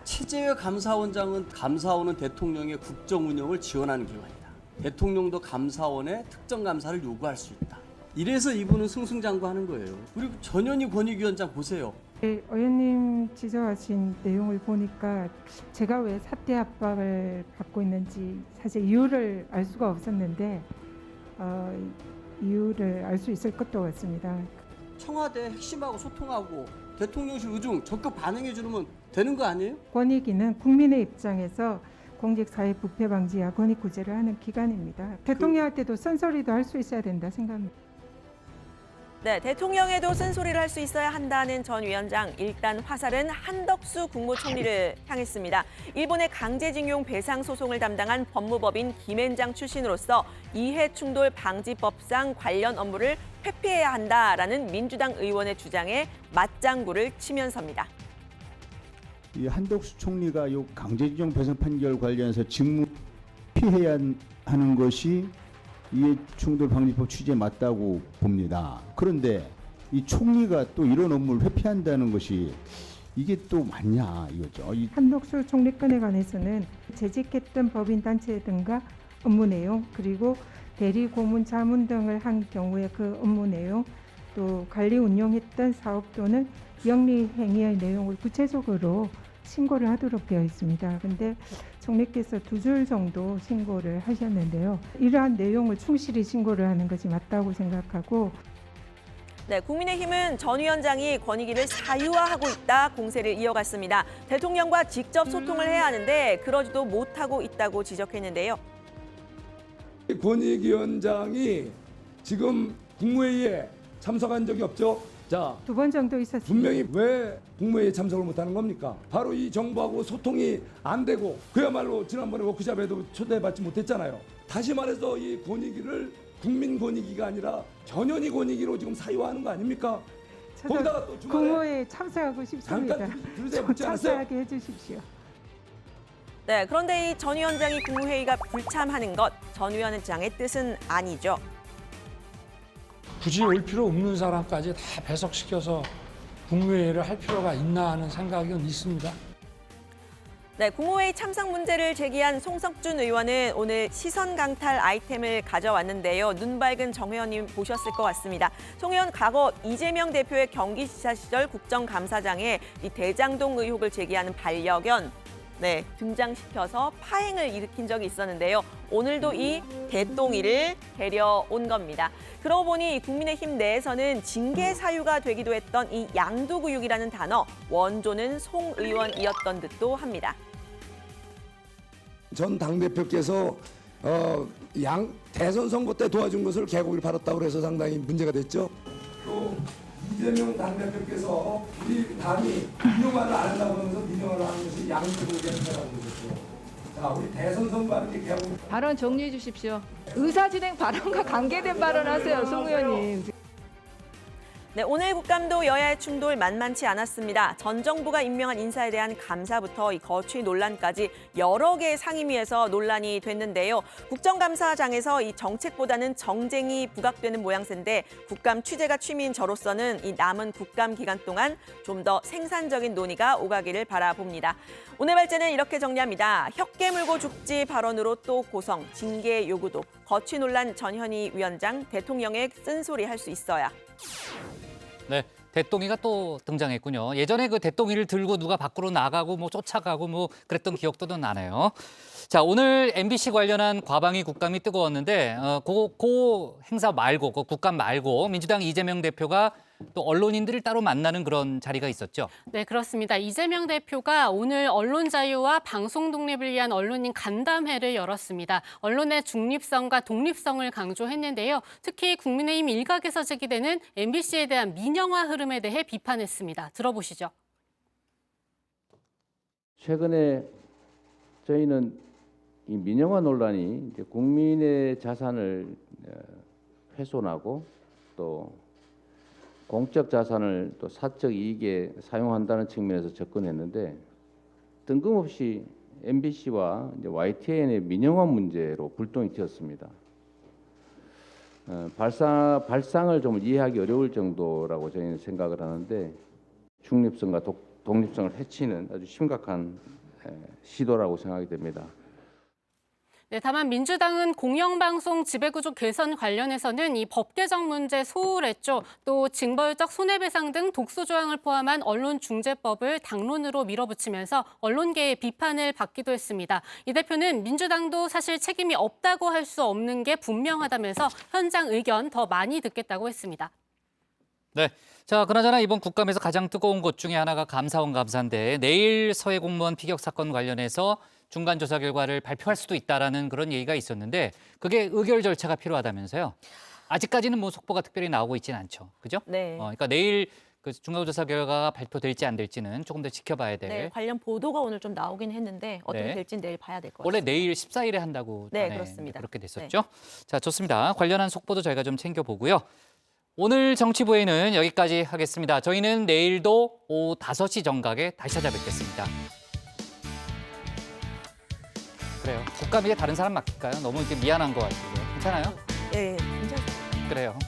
최재해 감사원장은 감사원은 대통령의 국정 운영을 지원하는 기관이다. 대통령도 감사원에 특정 감사를 요구할 수 있다. 이래서 이분은 승승장구하는 거예요. 그리고 전현희 권익위원장 보세요. 네, 의원님 지적하신 내용을 보니까 제가 왜 사퇴 압박을 받고 있는지 사실 이유를 알 수가 없었는데 이유를 알 수 있을 것도 같습니다. 청와대 핵심하고 소통하고 대통령실 의중 적극 반응해 주면 되는 거 아니에요? 권익위는 국민의 입장에서 공직사회 부패 방지와 권익 구제를 하는 기관입니다. 대통령한테도 쓴소리도 할 수 있어야 된다 생각합니다. 네, 대통령에도 쓴소리를 할 수 있어야 한다는 전 위원장. 일단 화살은 한덕수 국무총리를 향했습니다. 일본의 강제징용 배상 소송을 담당한 법무법인 김앤장 출신으로서 이해충돌 방지법상 관련 업무를 회피해야 한다라는 민주당 의원의 주장에 맞장구를 치면서입니다. 이 한덕수 총리가 이 강제징용 배상 판결 관련해서 직무 피해야 하는 것이 이해충돌 방지법 취지에 맞다고 봅니다. 그런데 이 총리가 또 이런 업무를 회피한다는 것이 이게 또 맞냐 이거죠. 한덕수 총리 건에 관해서는 재직했던 법인 단체 등과 업무 내용, 그리고 대리 고문 자문 등을 한 경우에 그 업무 내용, 또 관리 운영했던 사업 또는 영리 행위의 내용을 구체적으로 신고를 하도록 되어 있습니다. 근데 총리께서 2줄 정도 신고를 하셨는데요. 이러한 내용을 충실히 신고를 하는 것이 맞다고 생각하고, 네, 국민의힘은 전 위원장이 권익위를 사유화하고 있다 공세를 이어갔습니다. 대통령과 직접 소통을 해야 하는데 그러지도 못하고 있다고 지적했는데요. 권익위원장이 지금 국무회의에 참석한 적이 없죠. 자, 2번 정도 있었습니다. 분명히 왜 국무회의에 참석을 못하는 겁니까? 바로 이 정부하고 소통이 안 되고 그야말로 지난번에 워크숍에도 초대받지 못했잖아요. 다시 말해서 이 권익위를 국민 권익위가 아니라 전현희 권익위로 지금 사유화하는 거 아닙니까? 거기다가 또 주말에 국무회에 참석하고 싶습니다. 잠깐 들으세요. 묻지 않았어요? 참석하게 해주십시오. 네, 그런데 이 전 위원장이 국무회의가 불참하는 것, 전 위원장의 뜻은 아니죠. 굳이 올 필요 없는 사람까지 다 배석시켜서 국무회의를 할 필요가 있나 하는 생각은 있습니다. 네, 국무회의 참석 문제를 제기한 송석준 의원은 오늘 시선 강탈 아이템을 가져왔는데요. 눈 밝은 정 의원님 보셨을 것 같습니다. 송 의원 과거 이재명 대표의 경기지사 시절 국정감사장에 이 대장동 의혹을 제기하는 반려견 등장시켜서 파행을 일으킨 적이 있었는데요. 오늘도 이 대똥이를 데려온 겁니다. 그러고 보니 국민의힘 내에서는 징계 사유가 되기도 했던 이 양도구육이라는 단어, 원조는 송 의원이었던 듯도 합니다. 전 당대표께서 대선 선거 때 도와준 것을 개고기를 팔았다고 해서 상당히 문제가 됐죠. 또 이재명 당대표께서 우리 당이 민영화를 안 한다고 하면서 민영화를 하는 것이 양도구육이라고 그러셨죠. 자, 우리 대선 선거하는 게 개고기. 발언 정리해 주십시오. 의사진행 발언과 관계된 발언하세요, 송 의원님. 네, 오늘 국감도 여야의 충돌 만만치 않았습니다. 전 정부가 임명한 인사에 대한 감사부터 이 거취 논란까지 여러 개의 상임위에서 논란이 됐는데요. 국정감사장에서 이 정책보다는 정쟁이 부각되는 모양새인데 국감 취재가 취미인 저로서는 이 남은 국감 기간 동안 좀 더 생산적인 논의가 오가기를 바라봅니다. 오늘 발제는 이렇게 정리합니다. 혀깨 물고 죽지 발언으로 또 고성, 징계 요구도, 거취 논란 전현희 위원장, 대통령의 쓴소리 할 수 있어야. 네, 대똥이가 또 등장했군요. 예전에 그 대똥이를 들고 누가 밖으로 나가고 뭐 쫓아가고 뭐 그랬던 기억도 나네요. 자, 오늘 MBC 관련한 과방위 국감이 뜨거웠는데 그 행사 말고, 그 국감 말고 민주당 이재명 대표가 또 언론인들을 따로 만나는 그런 자리가 있었죠. 네, 그렇습니다. 이재명 대표가 오늘 언론 자유와 방송 독립을 위한 언론인 간담회를 열었습니다. 언론의 중립성과 독립성을 강조했는데요. 특히 국민의힘 일각에서 제기되는 MBC에 대한 민영화 흐름에 대해 비판했습니다. 들어보시죠. 최근에 저희는 이 민영화 논란이 이제 국민의 자산을 훼손하고 또 공적 자산을 또 사적 이익에 사용한다는 측면에서 접근했는데 뜬금없이 MBC와 YTN의 민영화 문제로 불똥이 튀었습니다. 발상을 좀 이해하기 어려울 정도라고 저희는 생각을 하는데 중립성과 독립성을 해치는 아주 심각한 시도라고 생각이 됩니다. 네, 다만 민주당은 공영방송 지배구조 개선 관련해서는 이 법 개정 문제 소홀했죠. 또 징벌적 손해배상 등 독소 조항을 포함한 언론중재법을 당론으로 밀어붙이면서 언론계의 비판을 받기도 했습니다. 이 대표는 민주당도 사실 책임이 없다고 할 수 없는 게 분명하다면서 현장 의견 더 많이 듣겠다고 했습니다. 네. 자, 그나저나 이번 국감에서 가장 뜨거운 것 중에 하나가 감사원 감사인데 내일 서해 공무원 피격 사건 관련해서 중간 조사 결과를 발표할 수도 있다라는 그런 얘기가 있었는데 그게 의결 절차가 필요하다면서요. 아직까지는 뭐 속보가 특별히 나오고 있지는 않죠. 그죠? 네. 그러니까 내일 그 중간 조사 결과가 발표될지 안 될지는 조금 더 지켜봐야 될. 네, 관련 보도가 오늘 좀 나오긴 했는데 어떻게 네. 될지는 내일 봐야 될 것 같습니다. 원래 내일 14일에 한다고 네, 전에 그렇습니다. 그렇게 됐었죠. 자, 좋습니다. 관련한 속보도 저희가 좀 챙겨보고요. 오늘 정치부에는 여기까지 하겠습니다. 저희는 내일도 오후 5시 정각에 다시 찾아뵙겠습니다. 그래요. 국감에 다른 사람 맡길까요? 너무 이렇게 미안한 것 같아요. 괜찮아요? 네, 괜찮습니다. 그래요.